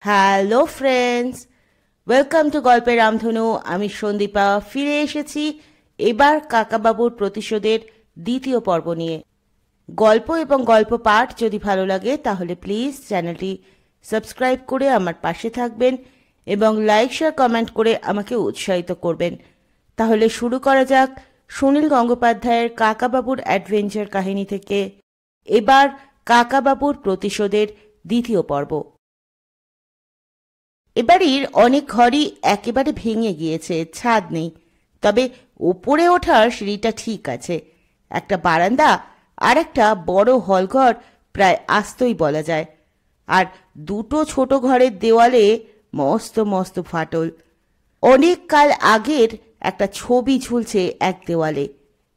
Hello friends, welcome to গল্পের রামধনু। আমি সন্দীপা ফিরে এসেছি এবার কাকাবাবুর প্রতিশোধের দ্বিতীয় পর্ব নিয়ে। গল্প এবং গল্প পাঠ যদি ভালো লাগে তাহলে প্লিজ চ্যানেলটি সাবস্ক্রাইব করে আমার পাশে থাকবেন এবং লাইক শেয়ার কমেন্ট করে আমাকে উৎসাহিত করবেন। তাহলে শুরু করা যাক সুনীল গঙ্গোপাধ্যায়ের কাকাবাবুর অ্যাডভেঞ্চার কাহিনী থেকে এবার কাকাবাবুর প্রতিশোধের দ্বিতীয় পর্ব। এবাড়ির অনেক ঘরই একেবারে ভেঙে গিয়েছে, ছাদ নেই, তবে ওপরে ওঠার সিঁড়িটা ঠিক আছে। একটা বারান্দা আর একটা বড় হলঘর প্রায় আস্তই বলা যায়। আর দুটো ছোট ঘরের দেওয়ালে মস্ত মস্ত ফাটল। অনেক কাল আগের একটা ছবি ঝুলছে এক দেওয়ালে।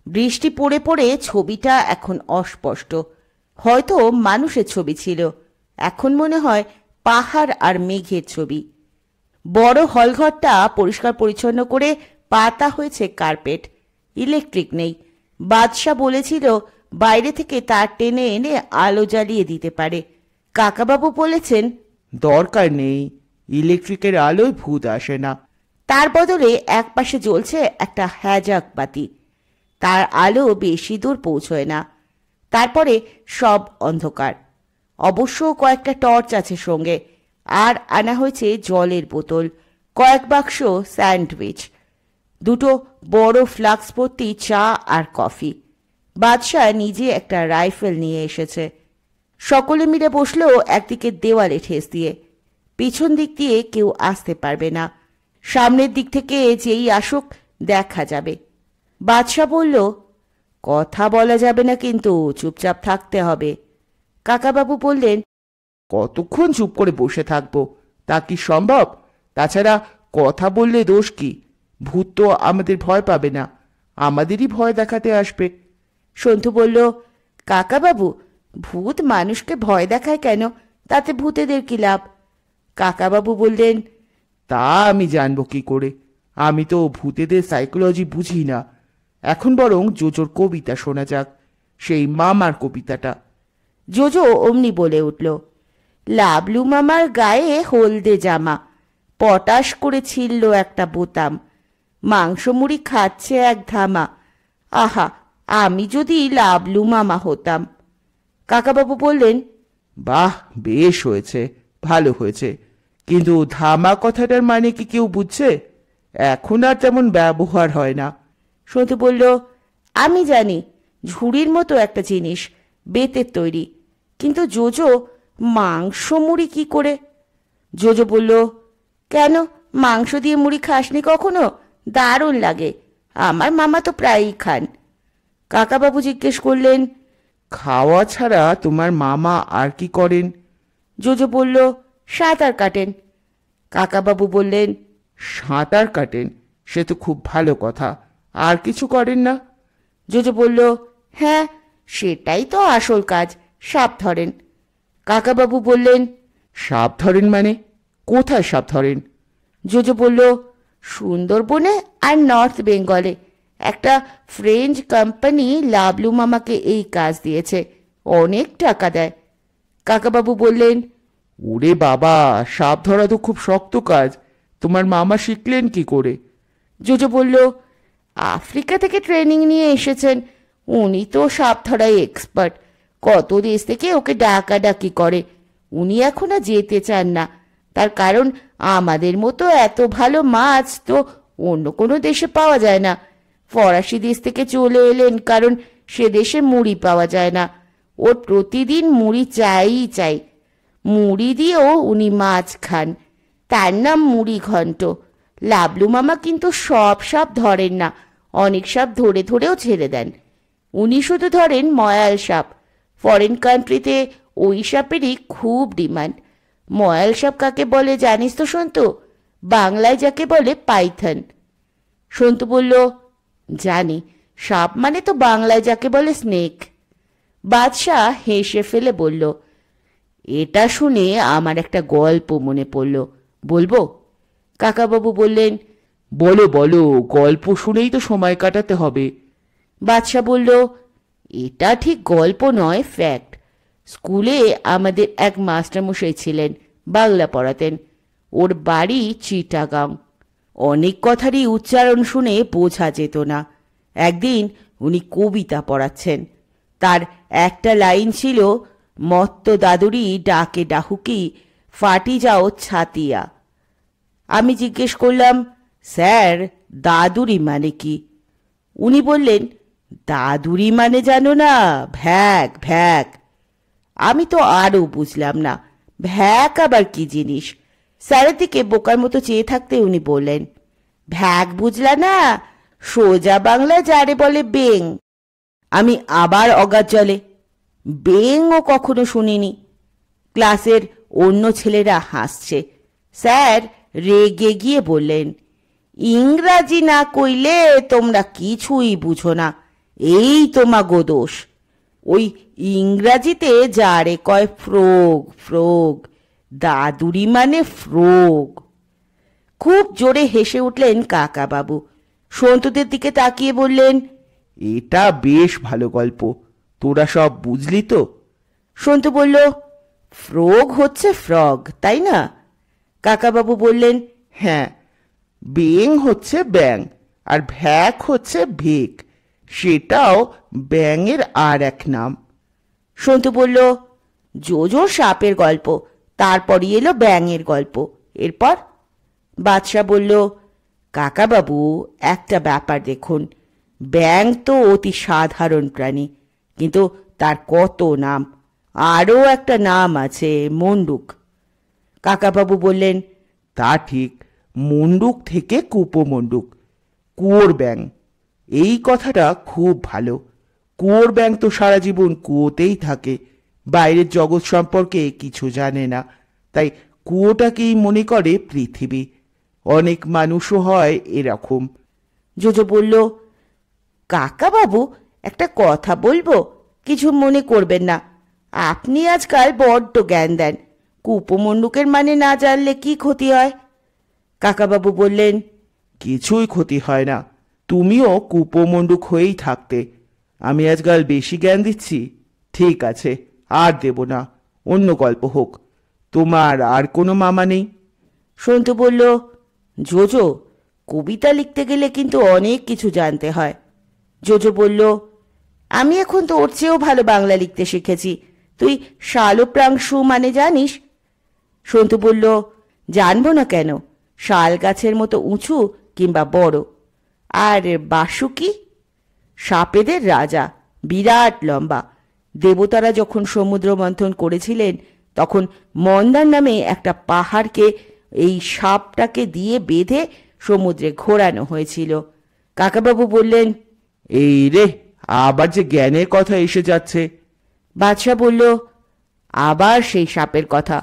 বৃষ্টি পড়ে পড়ে ছবিটা এখন অস্পষ্ট। হয়তো মানুষের ছবি ছিল, এখন মনে হয় পাহাড় আর মেঘের ছবি। বড় হলঘরটা পরিষ্কার পরিচ্ছন্ন করে পাতা হয়েছে কার্পেট। ইলেকট্রিক নেই। বাদশা বলেছিল বাইরে থেকে তার টেনে এনে আলো জ্বালিয়ে দিতে পারে। কাকাবাবু বলেছেন দরকার নেই, ইলেকট্রিকের আলোয় ভূত আসে না। তার বদলে একপাশে জ্বলছে একটা হ্যাজাক বাতি। তার আলো বেশি দূর পৌঁছয় না। তারপরে সব অন্ধকার। অবশ্য কয়েকটা টর্চ আছে সঙ্গে, আর আনা হয়েছে জলের বোতল, কয়েক বাক্স স্যান্ডউইচ, দুটো বড় ফ্লাক্স ভর্তি চা আর কফি। বাদশাহ নিজে একটা রাইফেল নিয়ে এসেছে। সকলে মিলে বসলেও একদিকে দেওয়ালে ঠেস দিয়ে। পিছন দিক দিয়ে কেউ আসতে পারবে না। সামনের দিক থেকে যেই আসুক দেখা যাবে। বাদশাহ বলল, কথা বলা যাবে না, কিন্তু চুপচাপ থাকতে হবে। কাকাবাবু বললেন, কতক্ষণ চুপ করে বসে থাকবো? তা কি সম্ভব? তাছাড়া কথা বললে দোষ কি? ভূত তো আমাদের ভয় পাবে না, আমাদেরই ভয় দেখাতে আসবে। সন্তু বলল, কাকাবাবু, ভূত মানুষকে ভয় দেখায় কেন? তাতে ভূতেদের কি লাভ? কাকাবাবু বললেন, তা আমি জানবো কি করে? আমি তো ভূতেদের সাইকোলজি বুঝি না। এখন বরং জোজোর কবিতা শোনা যাক, সেই মামার কবিতাটা। জোজো অমনি বলে উঠল, লাবলু মামার গায়ে হলদে জামা, পটাশ করে ছিলল একটা বোতাম, মাংস মুড়ি খাচ্ছে এক ধামা, আহা আমি যদি লাবলু মামা হতাম। কাকাবাবু বললেন, বাহ, বেশ হয়েছে, ভালো হয়েছে, কিন্তু ধামা কথাটার মানে কি কেউ বুঝছে? এখন আর তেমন ব্যবহার হয় না। সন্তু বলল, আমি জানি, ঝুড়ির মতো একটা জিনিস, বেতের তৈরি। কিন্তু জোজো, মাংস মুড়ি কি করে? জোজো বলল, কেন, মাংস দিয়ে মুড়ি খাসনি কখনো? দারুণ লাগে, আমার মামা তো প্রায়ই খান। কাকাবাবু জিজ্ঞেস করলেন, খাওয়া ছাড়া তোমার মামা আর কি করেন? জোজো বলল, সাঁতার কাটেন। কাকাবাবু বললেন, সাঁতার কাটেন? সে তো খুব ভালো কথা, আর কিছু করেন না? জোজো বলল, হ্যাঁ, সেটাই তো আসল কাজ, সাপ ধরেন। কাকাবাবু বললেন, সাপ ধরেন মানে? কোথায় সাপ ধরেন? জোজো বলল, সুন্দরবনে আর নর্থ বেঙ্গলে। একটা ফ্রেঞ্চ কোম্পানি লাবলু মামাকে এই কাজ দিয়েছে, অনেক টাকা দেয়। কাকাবাবু বললেন, ওরে বাবা, সাপ ধরা তো খুব শক্ত কাজ, তোমার মামা শিখলেন কি করে? জোজো বলল, আফ্রিকা থেকে ট্রেনিং নিয়ে এসেছেন, উনি তো সাপ ধরায় এক্সপার্ট। কত দেশ থেকে ওকে ডাকাডাকি করে। উনি এখন আর যেতে চান না, তার কারণ আমাদের মতো এত ভালো মাছ তো অন্য কোনো দেশে পাওয়া যায় না। ফরাসি দেশ থেকে চলে এলেন কারণ সে দেশে মুড়ি পাওয়া যায় না। ওর প্রতিদিন মুড়ি চাইই চাই। মুড়ি দিয়েও উনি মাছ খান, তার নাম মুড়ি ঘন্ট। লাবলু মামা কিন্তু সব সাপ ধরেন না, অনেক সাপ ধরে ধরেও ছেড়ে দেন। উনি শুধু ধরেন ময়াল সাপ। ফরেন কান্ট্রিতে ওই সাপেরই খুব ডিমান্ড। ময়াল সাপ কাকে বলে জানিস তো সন্তু? বাংলায় যাকে বলে পাইথন। সন্তু বলল, জানি, সাপ মানে তো বাংলায় যাকে বলে স্নেক। বাদশাহ হেসে ফেলে বলল, এটা শুনে আমার একটা গল্প মনে পড়ল, বলবো? কাকাবাবু বললেন, বলো বলো, গল্প শুনেই তো সময় কাটাতে হবে। বাদশাহ বলল, এটা ঠিক গল্প নয়, ফ্যাক্ট। স্কুলে আমাদের এক মাস্টারমশাই ছিলেন, বাংলা পড়াতেন। ওর বাড়ি চিটাগাং। অনেক কথারই উচ্চারণ শুনে বোঝা যেত না। একদিন উনি কবিতা পড়াচ্ছেন। তার একটা লাইন ছিল, মত্ত দাদুরি ডাকে ডাহুকি, ফাটি যাও ছাতিয়া। আমি জিজ্ঞেস করলাম, স্যার দাদুরি মানে কি? উনি বললেন, দাদুরি মানে জানো না? ভ্যাক ভ্যাক। আমি তো আরও বুঝলাম না, ভ্যাক আবার কি জিনিস। স্যারের দিকে বোকার মতো চেয়ে থাকতে উনি বললেন, ভ্যাক বুঝলা না? সোজা বাংলা যারে বলে বেং। আমি আবার অগাধ জলে। বেংও কখনো শুনিনি। ক্লাসের অন্য ছেলেরা হাসছে। স্যার রেগে গিয়ে বললেন, ইংরাজি না কইলে তোমরা কিছুই বুঝো না, এই তোমাগো দোষ। ওই ইংরাজিতে যারে কয় ফ্রগ ফ্রগ, দাদুরি মানে ফ্রগ। খুব জোরে হেসে উঠলেন কাকা বাবু। সন্তুদের দিকে তাকিয়ে বললেন, এটা বেশ ভালো গল্প, তোরা সব বুঝলি তো? সন্তু বলল, ফ্রগ হচ্ছে ফ্রগ, তাই না? কাকাবাবু বললেন, হ্যাঁ, বেং হচ্ছে ব্যাং, আর ভ্যাক হচ্ছে ভেক, সেটাও ব্যাঙের আর এক নাম। সন্তু বলল, জোজোর সাপের গল্প, তারপরই এলো ব্যাঙের গল্প, এরপর? বাদশা বলল, কাকাবাবু একটা ব্যাপার দেখুন, ব্যাঙ তো অতি সাধারণ প্রাণী, কিন্তু তার কত নাম। আরও একটা নাম আছে, মন্ডুক। কাকাবাবু বললেন, তা ঠিক, মন্ডুক থেকে কুপোমন্ডুক, কুয়োর ব্যাং। এই কথাটা খুব ভালো। কুয়োর ব্যাং তো সারা জীবন কুয়োতেই থাকে, বাইরের জগৎ সম্পর্কে কিছু জানে না, তাই কুয়োটাকেই মনে করে পৃথিবী। অনেক মানুষও হয় এরকম। জোজো বলল, কাকাবাবু একটা কথা বলবো, কিছু মনে করবেন না। আপনি আজকাল বড্ড জ্ঞান দেন, কুপমন্ডুকের মানে না জানলে কি ক্ষতি হয়? কাকাবাবু বললেন, কিছুই ক্ষতি হয় না, তুমিও কুপোমন্ডুক হয়েই থাকতে। আমি আজকাল বেশি জ্ঞান দিচ্ছি? ঠিক আছে, আর দেব না, অন্য গল্প হোক। তোমার আর কোনো মামা নেই? সন্তু বলল, জোজো কবিতা লিখতে গেলে কিন্তু অনেক কিছু জানতে হয়। জোজো বলল, আমি এখন তো ওর চেয়েও ভালো বাংলা লিখতে শিখেছি। তুই শালপ্রাংশু মানে জানিস? সন্তু বলল, জানবো না কেন, শাল গাছের মতো উঁচু কিংবা বড়। আর বাসুকি? সাপেদের রাজা, বিরাট লম্বা। দেবতারা যখন সমুদ্র মন্থন করেছিলেন, তখন মন্দার নামে একটা পাহাড়কে এই সাপটাকে দিয়ে বেঁধে সমুদ্রে ঘোরানো হয়েছিল। কাকাবাবু বললেন, এই রে, আবার যে জ্ঞানের কথা এসে যাচ্ছে। বাদশা বলল, আবার সেই সাপের কথা।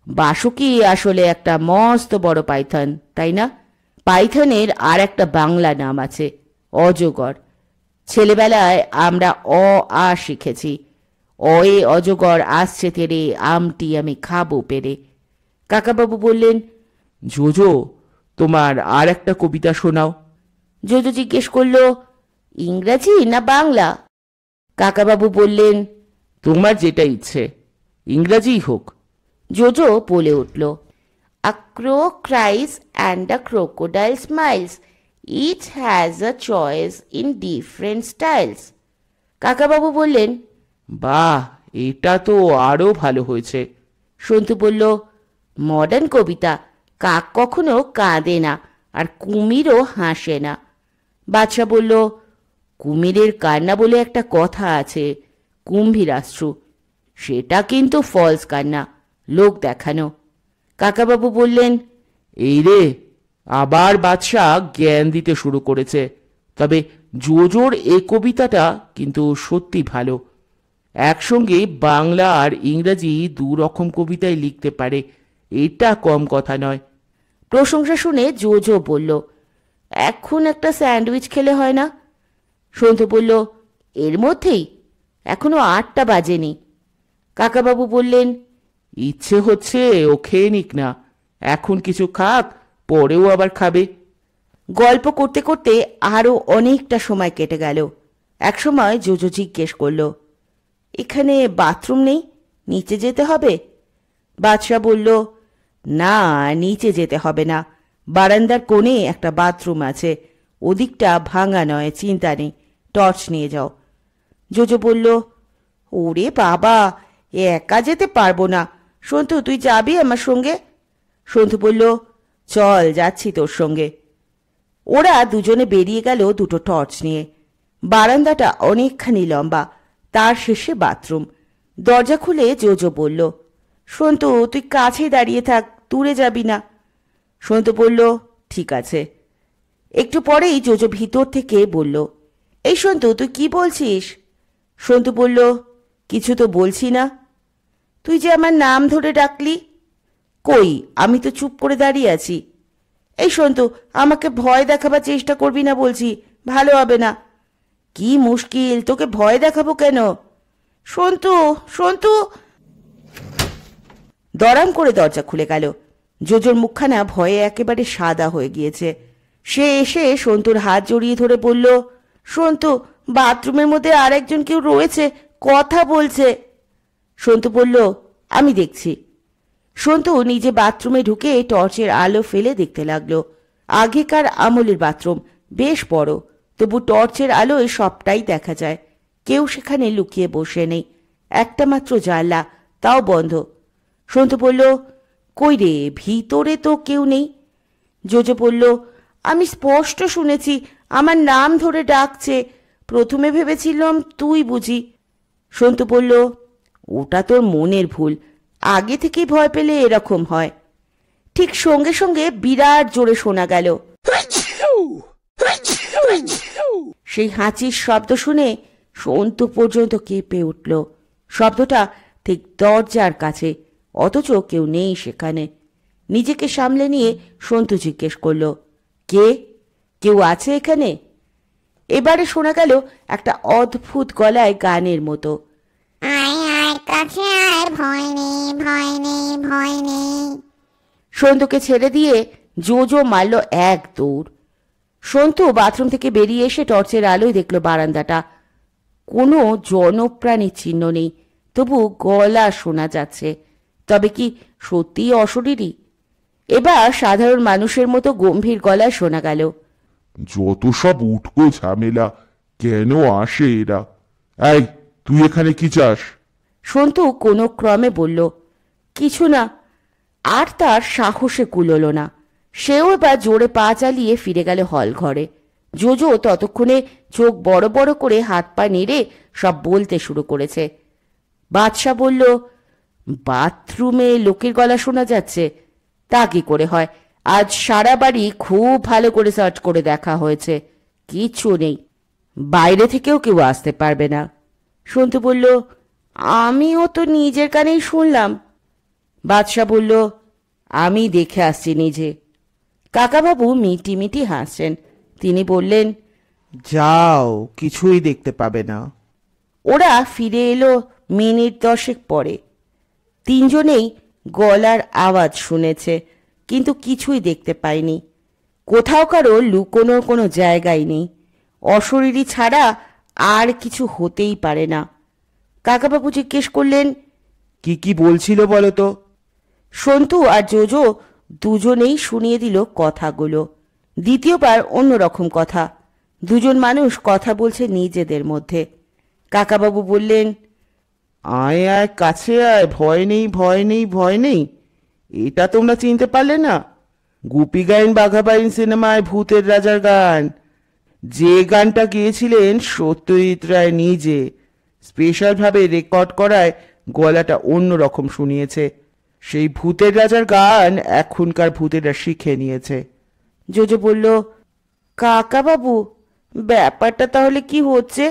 বাসুকি আসলে একটা মস্ত বড় পাইথন, তাই না? পাইথনের আর একটা বাংলা নাম আছে, অজগর। ছেলেবেলায় আমরা অ আ শিখেছি, অয়ে অজগর আসছে তেরে, আমটি আমি খাবো পেরে। কাকাবাবু বললেন, জোজো, তোমার আর একটা কবিতা শোনাও। জোজো জিজ্ঞেস করল, ইংরাজি না বাংলা? কাকাবাবু বললেন, তোমার যেটা ইচ্ছে, ইংরাজিই হোক। জোজো বলে উঠল, A crow cries and a crocodile smiles. Each has a choice in different styles. কাকাবাবু বললেন, বাহ, এটা তো আরো ভালো হয়েছে। সন্তু বলল, মডার্ন কবিতা, কাক কখনো কাঁদে না, আর কুমিরও হাসে না। বাদশা বলল, কুমিরের কান্না বলে একটা কথা আছে, কুম্ভীরাশ্রু। সেটা কিন্তু ফলস কান্না, লোক দেখানো। কাকাবাবু বললেন, এই রে, আবার বাদশা জ্ঞান দিতে শুরু করেছে। তবে জোজোর এ কবিতাটা কিন্তু সত্যি ভালো। একসঙ্গে বাংলা আর ইংরাজি দু রকম কবিতায় লিখতে পারে, এটা কম কথা নয়। প্রশংসা শুনে জোজো বলল, এখন একটা স্যান্ডউইচ খেলে হয় না? সন্তু বলল, এর মধ্যেই? এখনো 8টা বাজেনি। কাকাবাবু বললেন, ইচ্ছে হচ্ছে ও খেয়ে নিক না, এখন কিছু খাক, পরেও আবার খাবে। গল্প করতে করতে আরও অনেকটা সময় কেটে গেল। একসময় জোজো জিজ্ঞেস করল, এখানে বাথরুম নেই, নিচে যেতে হবে? বাদশা বলল, না, নিচে যেতে হবে না, বারান্দার কোণে একটা বাথরুম আছে, ওদিকটা ভাঙা নয়, চিন্তা নেই, টর্চ নিয়ে যাও। জোজো বলল, ওরে বাবা, একা যেতে পারবো না, সন্তু তুই যাবি আমার সঙ্গে? সন্তু বলল, চল যাচ্ছি তোর সঙ্গে। ওরা দুজনে বেরিয়ে গেল দুটো টর্চ নিয়ে। বারান্দাটা অনেকখানি লম্বা, তার শেষে বাথরুম। দরজা খুলে জোজো বলল, সন্তু তুই কাছে দাঁড়িয়ে থাক, দূরে যাবি না। সন্তু বলল, ঠিক আছে। একটু পরেই জোজো ভিতর থেকে বলল, এই সন্তু তুই কি বলছিস? সন্তু বলল, কিছু তো বলছি না। তুই যে আমার নাম ধরে ডাকলি। কই, আমি তো চুপ করে দাঁড়িয়ে আছি। এই সন্তু, আমাকে ভয় দেখাবার চেষ্টা করবি না বলছি, ভালো হবে না। কি মুশকিল, তোকে ভয় দেখাবো কেন? সন্তু, সন্তু। দরাম করে দরজা খুলে গেল। জোজোর মুখখানা ভয়ে একেবারে সাদা হয়ে গিয়েছে। সে এসে সন্তুর হাত জড়িয়ে ধরে বলল, সন্তু, বাথরুমের মধ্যে আর একজন কেউ রয়েছে, কথা বলছে। সন্তু বলল, আমি দেখছি। সন্তু নিজে বাথরুমে ঢুকে টর্চের আলো ফেলে দেখতে লাগলো। আগেকার আমলের বাথরুম, বেশ বড়, তবু টর্চের আলোয় সবটাই দেখা যায়। কেউ সেখানে লুকিয়ে বসে নেই, একটা মাত্র জানলা, তাও বন্ধ। সন্তু বলল, কই রে, ভিতরে তো কেউ নেই। জোজো বলল, আমি স্পষ্ট শুনেছি, আমার নাম ধরে ডাকছে, প্রথমে ভেবেছিলাম তুই বুঝি। সন্তু বলল, ওটা তোর মনের ভুল, আগে থেকেই ভয় পেলে এরকম হয়। ঠিক সঙ্গে সঙ্গে বিরাট জোরে শোনা গেল। সেই হাঁচির শব্দ শুনে সন্তু পর্যন্ত কেঁপে উঠল। শব্দটা ঠিক দরজার কাছে, অথচ কেউ নেই সেখানে। নিজেকে সামলে নিয়ে সন্তু জিজ্ঞেস করল, কে? কেউ আছে এখানে? এবারে শোনা গেল একটা অদ্ভুত গলায় গানের মতো, ভয় নেই, ভয় নেই, ভয় নেই। সন্তুকে ছেড়ে দিয়ে জোজো মারল এক দৌড়। সন্তু বাথরুম থেকে বেরিয়ে এসে টর্চের আলোয় দেখল বারান্দাটা। কোনো জনপ্রাণীর চিহ্ন নেই, তবু গলা শোনা যাচ্ছে। তবে কি সত্যি অশরীরী? এবার সাধারণ মানুষের মতো গম্ভীর গলায় শোনা গেল, যত সব উটকো ঝামেলা, কেন আসে এরা? এই, তুই এখানে কি চাস? সন্তু কোনো ক্রমে বলল, কিছু না। আর তার সাহসে কুলোল না। সেও এবার জোরে পা চালিয়ে ফিরে গেল হল ঘরে। জোজো ততক্ষণে চোখ বড় বড় করে হাত পা নেড়ে সব বলতে শুরু করেছে। বাদশা বলল, বাথরুমে লোকের গলা শোনা যাচ্ছে, তা কি করে হয়? আজ সারা বাড়ি খুব ভালো করে সার্চ করে দেখা হয়েছে, কিচ্ছু নেই, বাইরে থেকেও কেউ আসতে পারবে না। সন্তু বলল, আমিও তো নিজের কানেই শুনলাম। বাদশা বলল, আমি দেখে আসছি নিজে। কাকাবাবু মিটি মিটি হাসছেন। তিনি বললেন, যাও, কিছুই দেখতে পাবে না। ওরা ফিরে এলো মিনিট 10 পরে। তিনজনেই গলার আওয়াজ শুনেছে, কিন্তু কিছুই দেখতে পায়নি। কোথাও কারো লুকোনোর কোনো জায়গাই নেই। অশরীরী ছাড়া আর কিছু হতেই পারে না। কাকাবাবু জিজ্ঞেস করলেন, কি কি বলছিল বলো তো? সন্তু আর জোজো দুজনেই শুনিয়ে দিল কথাগুলো। দ্বিতীয়বার অন্যরকম কথা। দুজন মানুষ কথা বলছে নিজেদের মধ্যে। কাকাবাবু বললেন, আয় আয়, কাছে আয়, ভয় নেই, ভয় নেই, ভয় নেই। এটা তোমরা চিনতে পারলে না? গুপি গাইন বাঘা বাইন সিনেমায় ভূতের রাজার গান। যে গানটা গেয়েছিলেন সত্যজিৎ রায় নিজে, স্পেশাল ভাবে রেকর্ড করায় গলাটা অন্যরকম শুনিয়েছে। সেই ভূতের রাজার গান এখনকার ভূতেরা শিখে নিয়েছে। জোজো বলল, কাকাবাবু, ব্যাপারটা তাহলে কি হচ্ছে?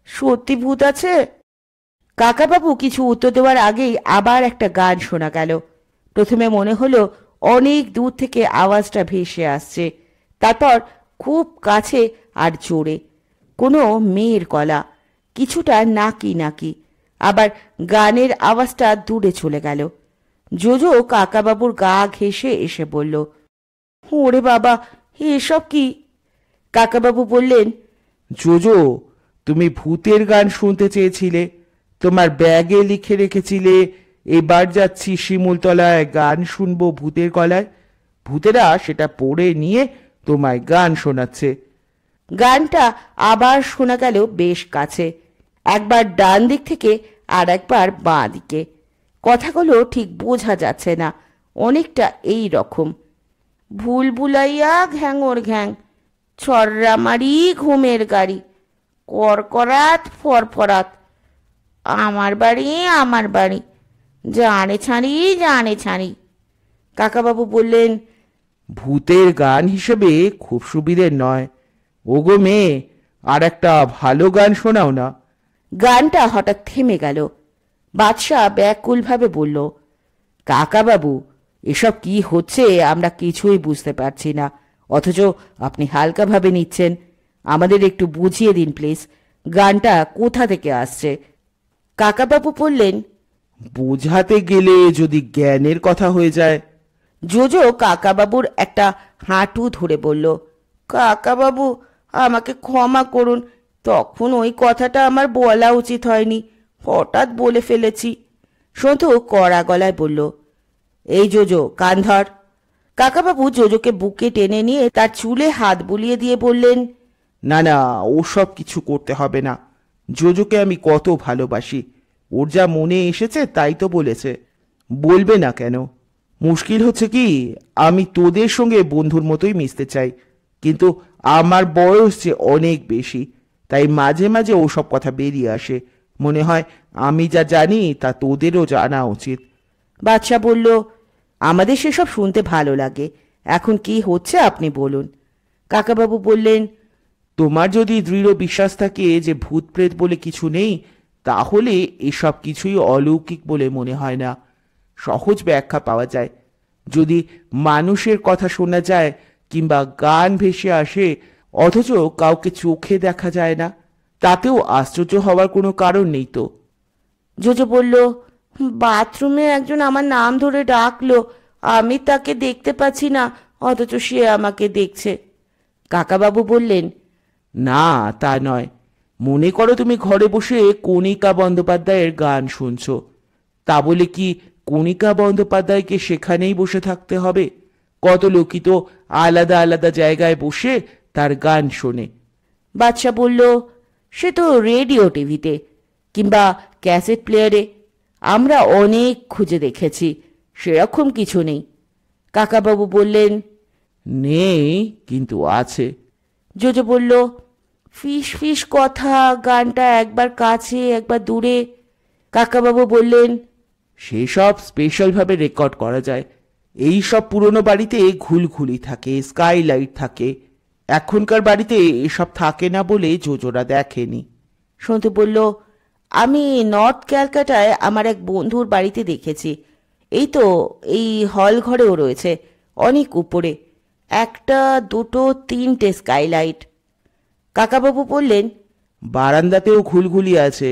সত্যি ভূত আছে? কাকাবাবু কিছু উত্তর দেওয়ার আগেই আবার একটা গান শোনা গেল। প্রথমে মনে হলো অনেক দূর থেকে আওয়াজটা ভেসে আসছে, তারপর খুব কাছে আর জোরে। কোনো মেয়ের গলা, কিছুটা নাকি নাকি। আবার গানের আওয়াজটা দূরে চলে গেল। জোজো কাকাবাবুর গা ঘেঁষে এসে বলল, ওরে বাবা, এসব কি? কাকাবাবু বললেন, জোজো, তুমি ভূতের গান শুনতে চেয়েছিলে, তোমার ব্যাগে লিখে রেখেছিলে এবার যাচ্ছি শিমুলতলায়, গান শুনবো ভূতের গলায়। ভূতেরা সেটা পড়ে নিয়ে তোমায় গান শোনাচ্ছে। গানটা আবার শোনা গেল বেশ কাছে, একবার ডান দিক থেকে আর একবার বাঁ দিকে। কথাগুলো ঠিক বোঝা যাচ্ছে না, অনেকটা এই রকম: ভুল ভুলাইয়া ঘ্যাঙর ঘ্যাং, ছররা মারি ঘুমের গাড়ি, করকরাত ফরফরাত, আমার বাড়ি আমার বাড়ি, জানে ছাড়ি জানে ছাড়ি। কাকাবাবু বললেন, ভূতের গান হিসেবে খুব সুবিধের নয়। ওগো মেয়ে, আর একটা ভালো গান শোনাও না। গানটা হঠাৎ থেমে গেল। বাদশাহ ব্যাকুলভাবে বলল, কাকাবাবু, এসব কি হচ্ছে আমরা কিছুই বুঝতে পারছি না, অথচ আপনি হালকাভাবে নিচ্ছেন। আমাদের একটু বুঝিয়ে দিন প্লিজ, গানটা কোথা থেকে আসছে। কাকাবাবু বললেন, বোঝাতে গেলে যদি জ্ঞানের কথা হয়ে যায়। জোজো কাকাবাবুর একটা হাঁটু ধরে বলল, কাকাবাবু, আমাকে ক্ষমা করুন, তখন ওই কথাটা আমার বলা উচিত হয়নি, হঠাৎ বলে ফেলেছি। সন্তু কড়া গলায় বলল, এই জোজো, কান ধর। কাকাবাবু জোজোকে বুকে টেনে নিয়ে তার চুলে হাত বুলিয়ে দিয়ে বললেন, না না, ওসব কিছু করতে হবে না। জোজোকে আমি কত ভালোবাসি, ওর যা মনে এসেছে তাই তো বলেছে, বলবে না কেন? মুশকিল হচ্ছে কি, আমি তোদের সঙ্গে বন্ধুর মতোই মিশতে চাই, কিন্তু আমার বয়স যে অনেক বেশি, তাই মাঝে মাঝে ওসব কথা বেরিয়ে আসে। মনে হয় আমি যা জানি তা তোদেরও জানা উচিত। বাদশা বলল, আমাদের সেসব শুনতে ভালো লাগে, এখন কি হচ্ছে আপনি বলুন। কাকাবাবু বললেন, তোমার যদি দৃঢ় বিশ্বাস থাকে যে ভূত প্রেত বলে কিছু নেই, তাহলে এসব কিছুই অলৌকিক বলে মনে হয় না। সহজ ব্যাখ্যা পাওয়া যায়। যদি মানুষের কথা শোনা যায় কিংবা গান ভেসে আসে, অথচ কাউকে চোখে দেখা যায় না, তাতেও আশ্চর্য হওয়ার কোনো কারণ নেই তো। জোজো বলল, বাথরুমে একজন আমার নাম ধরে ডাকলো, আমি তাকে দেখতে পাচ্ছি না, অথচ সে আমাকে দেখছে। কাকাবাবু বললেন, না, তা নয়। মনে করো তুমি ঘরে বসে কণিকা বন্দ্যোপাধ্যায়ের গান শুনছো, তা বলে কি কণিকা বন্দ্যোপাধ্যায়কে সেখানেই বসে থাকতে হবে? কত লোকই তো আলাদা আলাদা জায়গায় বসে তার গান শোনে। বাদশা বলল, সে তো রেডিও টিভিতে কিংবা ক্যাসেট প্লেয়ারে, আমরা অনেক খুঁজে দেখেছি, সেরকম কিছু নেই। কাকাবাবু বললেন, নেই, কিন্তু আছে। জোজো বলল, ফিস ফিস কথা, গানটা একবার কাছে একবার দূরে। কাকাবাবু বললেন, সেসব স্পেশালভাবে রেকর্ড করা যায়। এই সব পুরনো বাড়িতে ঘুলঘুলি থাকে, স্কাইলাইট থাকে। এখনকার বাড়িতে এসব থাকে না বলে জোজোরা দেখেনি। সন্তু বলল, আমি নর্থ ক্যালকাটায় আমার এক বন্ধুর বাড়িতে দেখেছি, এই তো এই হল ঘরেও রয়েছে, অনেক উপরে, একটা দুটো তিনটে স্কাইলাইট। কাকাবাবু বললেন, বারান্দাতেও ঘুলঘুলি আছে,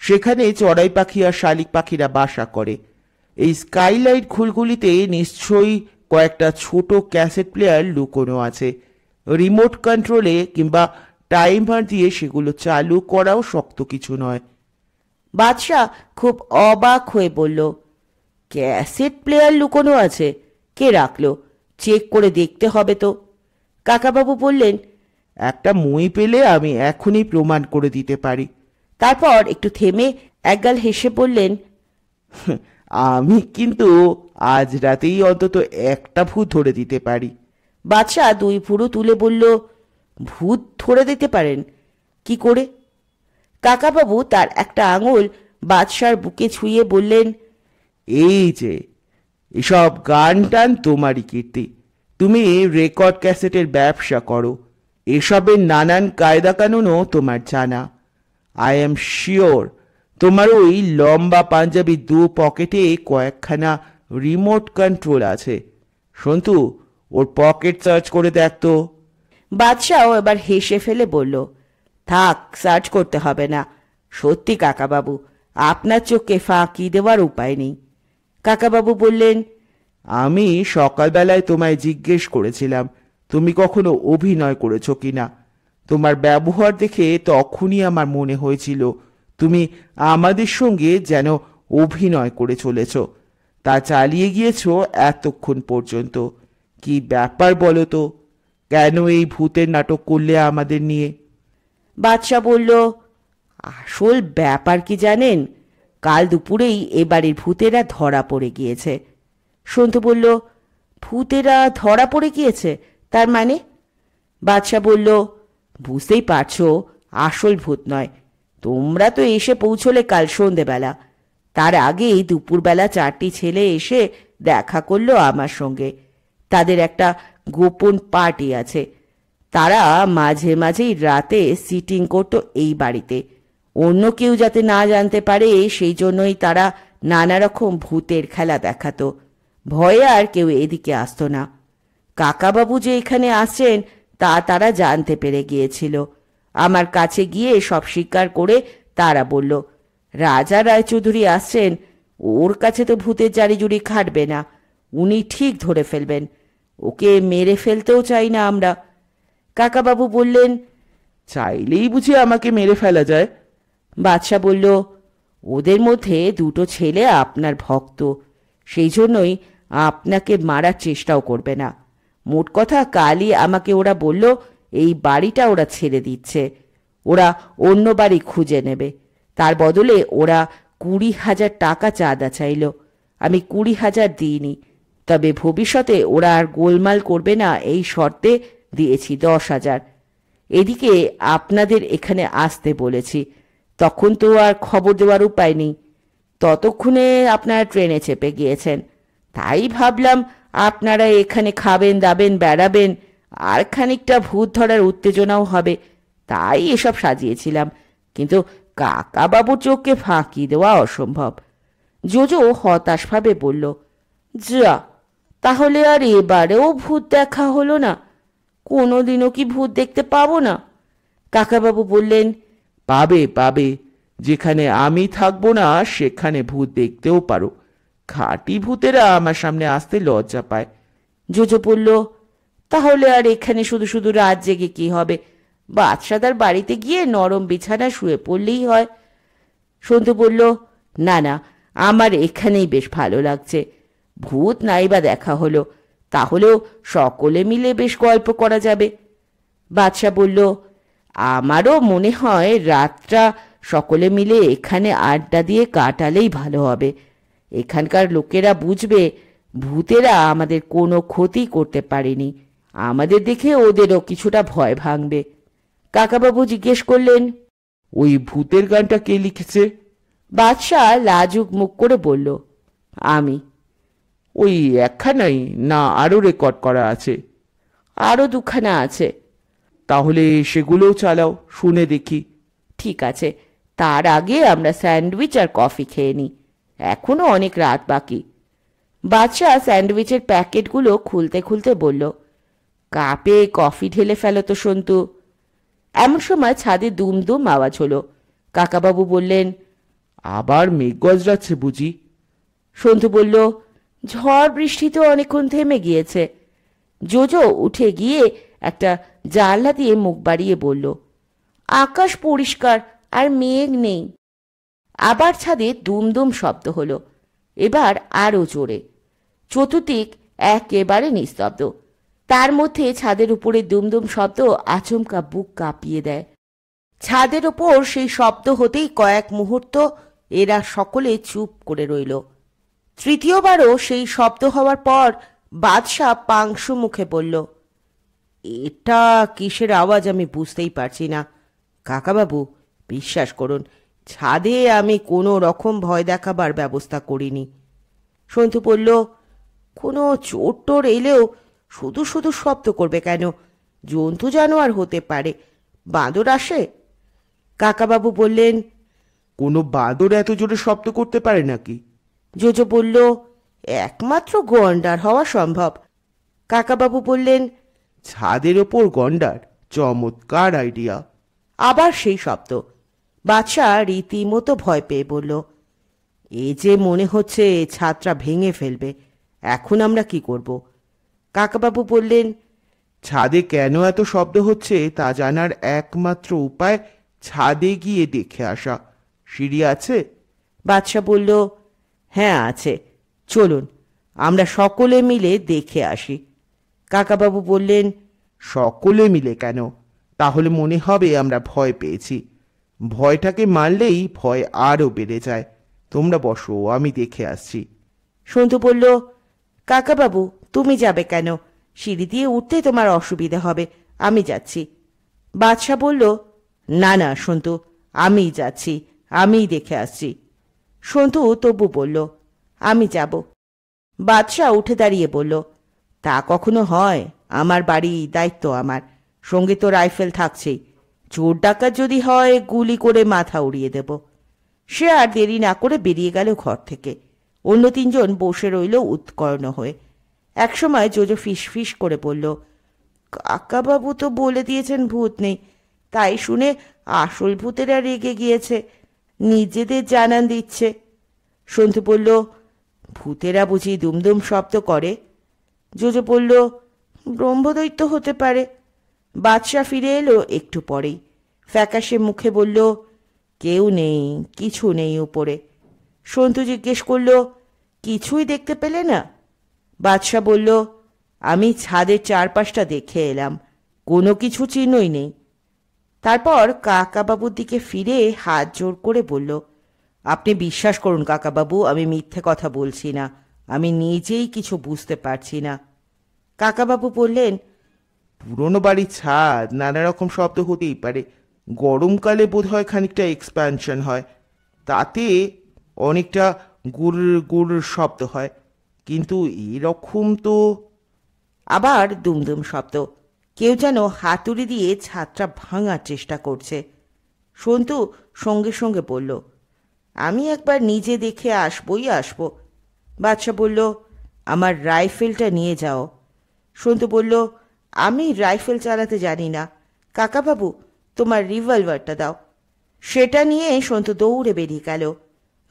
সেখানে চড়াই পাখি আর শালিক পাখিরা বাসা করে। এই স্কাইলাইট ঘুলঘুলিতে নিশ্চয়ই কয়েকটা ছোট ক্যাসেট প্লেয়ার লুকোনো আছে। রিমোট কন্ট্রোলে কিংবা টাইমার দিয়ে সেগুলো চালু করাও শক্ত কিছু নয়। বাদশাহ খুব অবাক হয়ে বলল, ক্যাসেট প্লেয়ার লুকোনো আছে? কে রাখলো? চেক করে দেখতে হবে তো। কাকাবাবু বললেন, একটা মই পেলে আমি এখনই প্রমাণ করে দিতে পারি। তারপর একটু থেমে একগাল হেসে বললেন, আমি কিন্তু আজ রাতেই অন্তত একটা ভূত ধরে দিতে পারি। বাদশাহ দুই ভুরু তুলে বলল, ভূত ধরে দিতে পারেন? কি করে? কাকাবাবু তার একটা আঙুল বাদশার বুকে ছুঁয়ে বললেন, এই যে, এসব গান টান তোমারই কীর্তি। তুমি রেকর্ড ক্যাসেটের ব্যবসা করো, এসবের নানান কায়দা কানুনও তোমার জানা। আই এম শিওর তোমার ওই লম্বা পাঞ্জাবি দু পকেটে কয়েকখানা রিমোট কন্ট্রোল আছে। সন্তু, ওর পকেট সার্চ করে দেখ তো। বাদশাও এবার হেসে ফেলে বলল, থাক, সার্চ করতে হবে না। সত্যি কাকাবাবু, আপনার চোখে ফাঁকি দেওয়ার উপায় নেই। কাকাবাবু বললেন, আমি সকালবেলায় তোমায় জিজ্ঞেস করেছিলাম তুমি কখনো অভিনয় করেছো কিনা। তোমার ব্যবহার দেখে তখনই আমার মনে হয়েছিল তুমি আমাদের সঙ্গে যেন অভিনয় করে চলেছ, তা চালিয়ে গিয়েছ এতক্ষণ পর্যন্ত। কি ব্যাপার বলো তো, কেন এই ভূতের নাটক করলে আমাদের নিয়ে? বাদশা বলল, আসল ব্যাপার কি জানেন, কাল দুপুরেই এবাড়ির ভূতেরা ধরা পড়ে গিয়েছে। সন্তু বলল, ভূতেরা ধরা পড়ে গিয়েছে তার মানে? বাদশা বলল, বুঝতেই পারছো, আসল ভূত নয়। তোমরা তো এসে পৌঁছলে কাল সন্ধেবেলা, তার আগেই দুপুরবেলা 4টি ছেলে এসে দেখা করলো আমার সঙ্গে। তাদের একটা গোপন পার্টি আছে। তারা মাঝে মাঝেই রাতে সিটিং করতো এই বাড়িতে, অন্য কেউ যাতে না জানতে পারে সেই জন্যই তারা নানা রকম ভূতের খেলা দেখাতো। ভয়ে আর কেউ এদিকে আসতো না। কাকাবাবু যে এখানে আসছেন তা তারা জানতে পেরে গিয়েছিল। আমার কাছে গিয়ে সব স্বীকার করে তারা বলল, রাজা রায়চৌধুরী আসছেন, ওর কাছে তো ভূতের জারিজুরি খাটবে না, উনি ঠিক ধরে ফেলবেন। ওকে মেরে ফেলতেও চাই না আমরা। কাকাবাবু বললেন, চাইলেই বুঝি আমাকে মেরে ফেলা যায়? বাদশা বলল, ওদের মধ্যে 2টো ছেলে আপনার ভক্ত, সেই জন্যই আপনাকে মারার চেষ্টাও করবে না। মোট কথা, কালই আমাকে ওরা বলল এই বাড়িটা ওরা ছেড়ে দিচ্ছে, ওরা অন্য বাড়ি খুঁজে নেবে। তার বদলে ওরা 20,000 টাকা চাঁদা চাইল। আমি 20,000 দিইনি, তবে ভবিষ্যতে ওরা আর গোলমাল করবে না এই শর্তে দিয়েছি 10,000। এদিকে আপনাদের এখানে আসতে বলেছি, তখন তো আর খবর দেওয়ার উপায় নেই। ততক্ষণে আপনারা ট্রেনে চেপে গিয়েছেন, তাই ভাবলাম আপনারা এখানে খাবেন দাবেন বেড়াবেন, আর খানিকটা ভূত ধরার উত্তেজনাও হবে, তাই এসব সাজিয়েছিলাম। কিন্তু কাকাবাবুর চোখকে ফাঁকি দেওয়া অসম্ভব। জোজো হতাশভাবে বলল, যা, তাহলে আর এবারেও ভূত দেখা হলো না? কোনোদিনও কি ভূত দেখতে পাবো না? কাকাবাবু বললেন, পাবে পাবে, যেখানে আমি থাকবো না সেখানে ভূত দেখতেও পারো। খাঁটি ভূতেরা আমার সামনে আসতে লজ্জা পায়। জোজো বলল, তাহলে আর এখানে শুধু শুধু রাত জেগে কি হবে? বাদশাদার বাড়িতে গিয়ে নরম বিছানা শুয়ে পড়লেই হয়। সন্তু বলল, না না, আমার এখানেই বেশ ভালো লাগছে। ভূত নাইবা দেখা হলো, তাহলেও সকলে মিলে বেশ গল্প করা যাবে। বাদশা বলল, আমারও মনে হয় রাতটা সকলে মিলে এখানে আড্ডা দিয়ে কাটালেই ভালো হবে। এখানকার লোকেরা বুঝবে ভূতেরা আমাদের কোনো ক্ষতি করতে পারেনি, আমাদের দেখে ওদেরও কিছুটা ভয় ভাঙবে। কাকাবাবু জিজ্ঞেস করলেন, ওই ভূতের গানটা কে লিখেছে? বাদশাহ লাজুক মুখ করে বলল, আমি। ওই একখানাই না আরো রেকর্ড করা আছে? আরও 2খানা আছে। তাহলে সেগুলোও চালাও, শুনে দেখি। ঠিক আছে, তার আগে আমরা স্যান্ডউইচ আর কফি খেয়ে নিই, এখনো অনেক রাত বাকি। বাদশাহ স্যান্ডউইচের প্যাকেটগুলো খুলতে খুলতে বলল, কাপে কফি ঢেলে ফেলো তো সন্তু। এমন সময় ছাদে দুম দুম আওয়াজ হলো। কাকাবাবু বললেন, আবার মেঘ গজরাচ্ছে বুঝি? সন্তু বলল, ঝড় বৃষ্টি তো অনেকক্ষণ থেমে গিয়েছে। জোজো উঠে গিয়ে একটা জানলা দিয়ে মুখ বাড়িয়ে বলল, আকাশ পরিষ্কার আর মেঘ নেই। আবার ছাদে দুমদুম শব্দ হলো, এবার আরো জোরে। চতুর্দিক একেবারে নিস্তব্ধ। তার মধ্যে ছাদের উপরে দুমদুম শব্দ আচমকা বুক কাঁপিয়ে দেয়। ছাদের ওপর সেই শব্দ হতেই কয়েক মুহূর্ত এরা সকলে চুপ করে রইল। তৃতীয়বারও সেই শব্দ হওয়ার পর বাদশাহ পাংশু মুখে বলল, এটা কিসের আওয়াজ আমি বুঝতেই পারছি না। কাকাবাবু, বিশ্বাস করুন, ছাদে আমি কোনো রকম ভয় দেখাবার ব্যবস্থা করিনি। সন্তু বলল, কোনো চোর টোর এলেও শুধু শুধু শব্দ করবে কেন? জন্তু জানোয়ার হতে পারে, বাঁদর আসে। কাকাবাবু বললেন, কোনো বাঁদর এত জোরে শব্দ করতে পারে নাকি? জোজো বলল, একমাত্র গন্ডার হওয়া সম্ভব। কাকাবাবু বললেন, ছাদের ওপর গন্ডার, চমৎকার আইডিয়া। আবার সেই শব্দ। বাদশাহ রীতিমতো ভয় পেয়ে বলল, এ যে মনে হচ্ছে ছাদটা ভেঙে ফেলবে, এখন আমরা কি করব? কাকাবাবু বললেন, ছাদে কেন এত শব্দ হচ্ছে তা জানার একমাত্র উপায় ছাদে গিয়ে দেখে আসা। সিঁড়ি আছে? বাদশাহ বলল, হ্যাঁ আছে, চলুন আমরা সকলে মিলে দেখে আসি। কাকাবাবু বললেন, সকলে মিলে কেন? তাহলে মনে হবে আমরা ভয় পেয়েছি। ভয়টাকে মারলেই ভয় আরও বেড়ে যায়। তোমরা বসো, আমি দেখে আসছি। সন্তু বলল, কাকাবাবু তুমি যাবে কেন? সিঁড়ি দিয়ে উঠতে তোমার অসুবিধা হবে, আমি যাচ্ছি। বাদশা বলল, না না সন্তু, আমিই যাচ্ছি, আমিই দেখে আসছি। সন্তু তবু বলল, আমি যাব। বাদশা উঠে দাঁড়িয়ে বলল, তা কখনো হয়? আমার বাড়ি, দায়িত্ব আমার, সঙ্গে তো রাইফেল থাকছেই। চোর ডাকাত যদি হয় গুলি করে মাথা উড়িয়ে দেব। সে আর দেরি না করে বেরিয়ে গেল ঘর থেকে। অন্য তিনজন বসে রইল উৎকর্ণ হয়ে। একসময় জোজো ফিস ফিস করে বলল, কাকাবাবু তো বলে দিয়েছেন ভূত নেই, তাই শুনে আসল ভূতেরা রেগে গিয়েছে, নিজেদের জানান দিচ্ছে। সন্তু বলল, ভূতেরা বুঝি দুমদুম শব্দ করে? জোজো বলল, ব্রহ্মদৈত্য হতে পারে। বাদশা ফিরে এলো একটু পরেই, ফ্যাকাশে মুখে বলল, কেউ নেই, কিছু নেই উপরে। সন্তু জিজ্ঞেস করল, কিছুই দেখতে পেলে না? বাদশা বলল, আমি ছাদের চারপাশটা দেখে এলাম, কোনো কিছু চিহ্নই নেই। তারপর কাকাবাবুর দিকে ফিরে হাত জোর করে বলল, আপনি বিশ্বাস করুন কাকাবাবু, আমি মিথ্যে কথা বলছি না, আমি নিজেই কিছু বুঝতে পারছি না। কাকাবাবু বললেন, পুরনো বাড়ির ছাদ, নানা রকম শব্দ হতেই পারে। গরমকালে বোধ হয় খানিকটা এক্সপ্যানশন হয়, তাতে অনেকটা গুড় গুড় শব্দ হয়, কিন্তু এরকম তো। আবার দুমদুম শব্দ, কেউ যেন হাতুড়ি দিয়ে ছাদটা ভাঙার চেষ্টা করছে। সন্তু সঙ্গে সঙ্গে বলল, আমি একবার নিজে দেখে আসবই আসবো। বাদশা বলল, আমার রাইফেলটা নিয়ে যাও। সন্তু বলল, আমি রাইফেল চালাতে জানি না, কাকাবাবু তোমার রিভলভারটা দাও। সেটা নিয়ে সন্তু দৌড়ে বেরিয়ে গেল।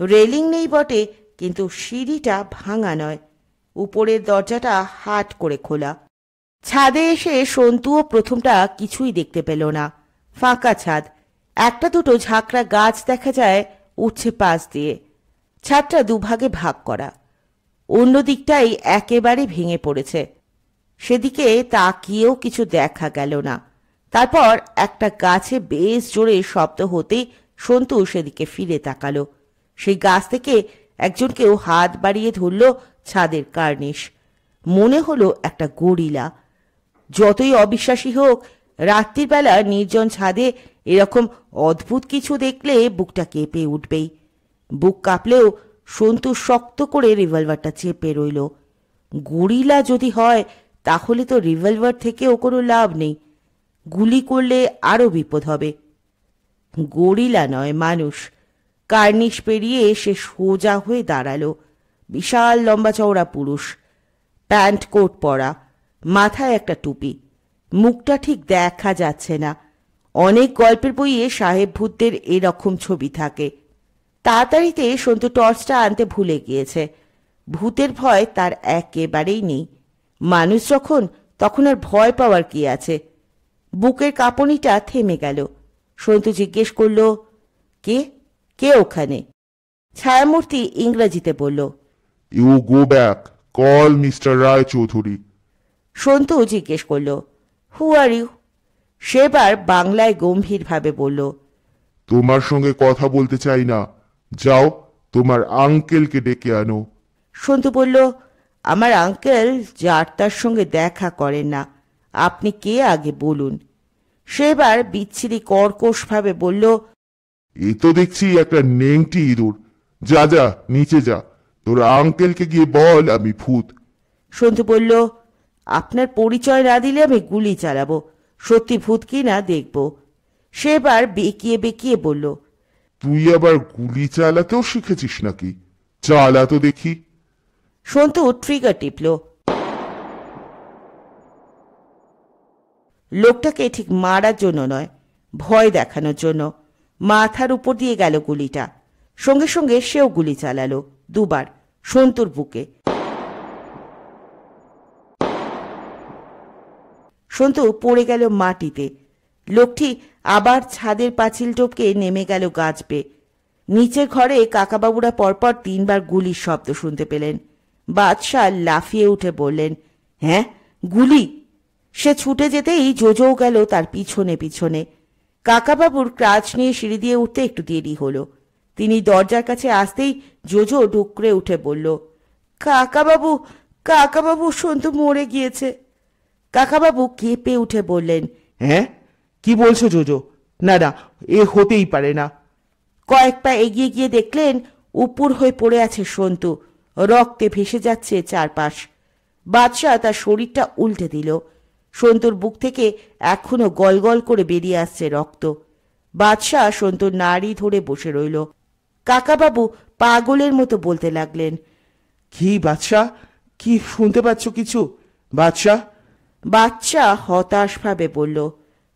রেলিং নেই বটে, কিন্তু সিঁড়িটা ভাঙা নয়, উপরের দরজাটা হাট করে খোলা। ছাদে এসে সন্তুও প্রথমটা কিছুই দেখতে পেল না, ফাঁকা ছাদ। একটা দুটো ঝাঁকড়া গাছ দেখা যায় উঠছে পাশ দিয়ে। ছাদটা দুভাগে ভাগ করা, অন্য দিকটাই একেবারে ভেঙে পড়েছে। সেদিকে তাকিয়েও কিছু দেখা গেল না। তারপর একটা গাছে বেশ জোরে শব্দ হতেই সন্তু সেদিকে ফিরে তাকালো। সেই গাছ থেকে একজনকেও হাত বাড়িয়ে ধরল ছাদের কার্নিশ। মনে হলো একটা গরিলা। যতই অবিশ্বাসী হোক, রাত্রিবেলা নির্জন ছাদে এরকম অদ্ভুত কিছু দেখলে বুকটা কেঁপে উঠবেই। বুক কাঁপলেও সন্তু শক্ত করে রিভলভারটা চেপে রইল। গরিলা যদি হয় তাহলে তো রিভলভার থেকেও কোনো লাভ নেই, গুলি করলে আরও বিপদ হবে। গরিলা নয়, মানুষ। কার্নিশ পেরিয়ে সে সোজা হয়ে দাঁড়ালো। বিশাল লম্বা চওড়া পুরুষ, প্যান্ট কোট পরা, মাথায় একটা টুপি, মুখটা ঠিক দেখা যাচ্ছে না। অনেক গল্পের বইয়ে সাহেব ভূতদের এরকম ছবি থাকে। তাড়াতাড়িতে সন্তু টর্চটা আনতে ভুলে গিয়েছে। ভূতের ভয় তার একেবারেই নেই। মানুষ যখন, তখন আর ভয় পাওয়ার কি আছে? বুকের কাঁপুনিটা থেমে গেল। সন্তু জিজ্ঞেস করল, কে কে ওখানে? ছায়ামূর্তি ইংরেজিতে বলল, you go back, call mister Roy Chowdhury. Santu জিজ্ঞেস করল, হু আর ইউ? সেবার বাংলায় গম্ভীরভাবে বলল, তোমার সঙ্গে কথা বলতে চাই না, যাও তোমার আঙ্কেলকে ডেকে আনো। সন্তু বলল, আমার আঙ্কেল যার তার সঙ্গে দেখা করেন না, আপনি কে আগে বলুন। সেবার বিচ্ছিরি কর্কশভাবে বলল, এ তো দেখছি একটা নেংটি ইঁদুর। যা যা নিচে যা, তোর আঙ্কেলকে গিয়ে বল আমি ভূত। সন্তু বলল, আপনার পরিচয় না দিলে আমি গুলি চালাবো, সত্যি ভূত কি না দেখব। সেবার বেঁকিয়ে বেঁকিয়ে বলল, তুই আবার গুলি চালাতেও শিখেছিস নাকি? চালা তো দেখি। সন্তু ট্রিগার টিপল। লোকটাকে ঠিক মারার জন্য নয়, ভয় দেখানোর জন্য। মাথার উপর দিয়ে গেল গুলিটা। সঙ্গে সঙ্গে সেও গুলি চালালো, দুবার, সন্তুর বুকে। সন্তু পড়ে গেল মাটিতে। লোকটি আবার ছাদের পাঁচিল টপকে নেমে গেল গাছ বেয়ে। নিচের ঘরে কাকাবাবুরা পরপর 3 বার গুলির শব্দ শুনতে পেলেন। বাদশাহ লাফিয়ে উঠে বললেন, হ্যাঁ, গুলি! সে ছুটে যেতেই জোজোও গেল তার পিছনে পিছনে। কাকাবাবুর ক্রাচ নিয়ে সিঁড়ি দিয়ে উঠতে একটু দেরি হলো। তিনি দরজার কাছে আসতেই জোজো ডুকরে উঠে বলল, কাকাবাবু, কাকাবাবু, সন্তু মরে গিয়েছে। কাকাবাবু কেঁপে উঠে বললেন, হ্যাঁ, কি বলছো জোজো? না না, এ হতেই পারে না। কয়েক পা এগিয়ে গিয়ে দেখলেন উপুর হয়ে পড়ে আছে সন্তু, রক্তে ভেসে যাচ্ছে চারপাশ। বাদশাহ তার শরীরটা উল্টে দিল। সন্তুর বুক থেকে এখনো গলগল করে বেরিয়ে আসছে রক্ত। বাদশাহ সন্তুর নাড়ি ধরে বসে রইল। কাকাবাবু পাগলের মতো বলতে লাগলেন, কি বাদশাহ, কি শুনতে পাচ্ছ কিছু বাদশাহ? বাচ্চা হতাশভাবে বলল,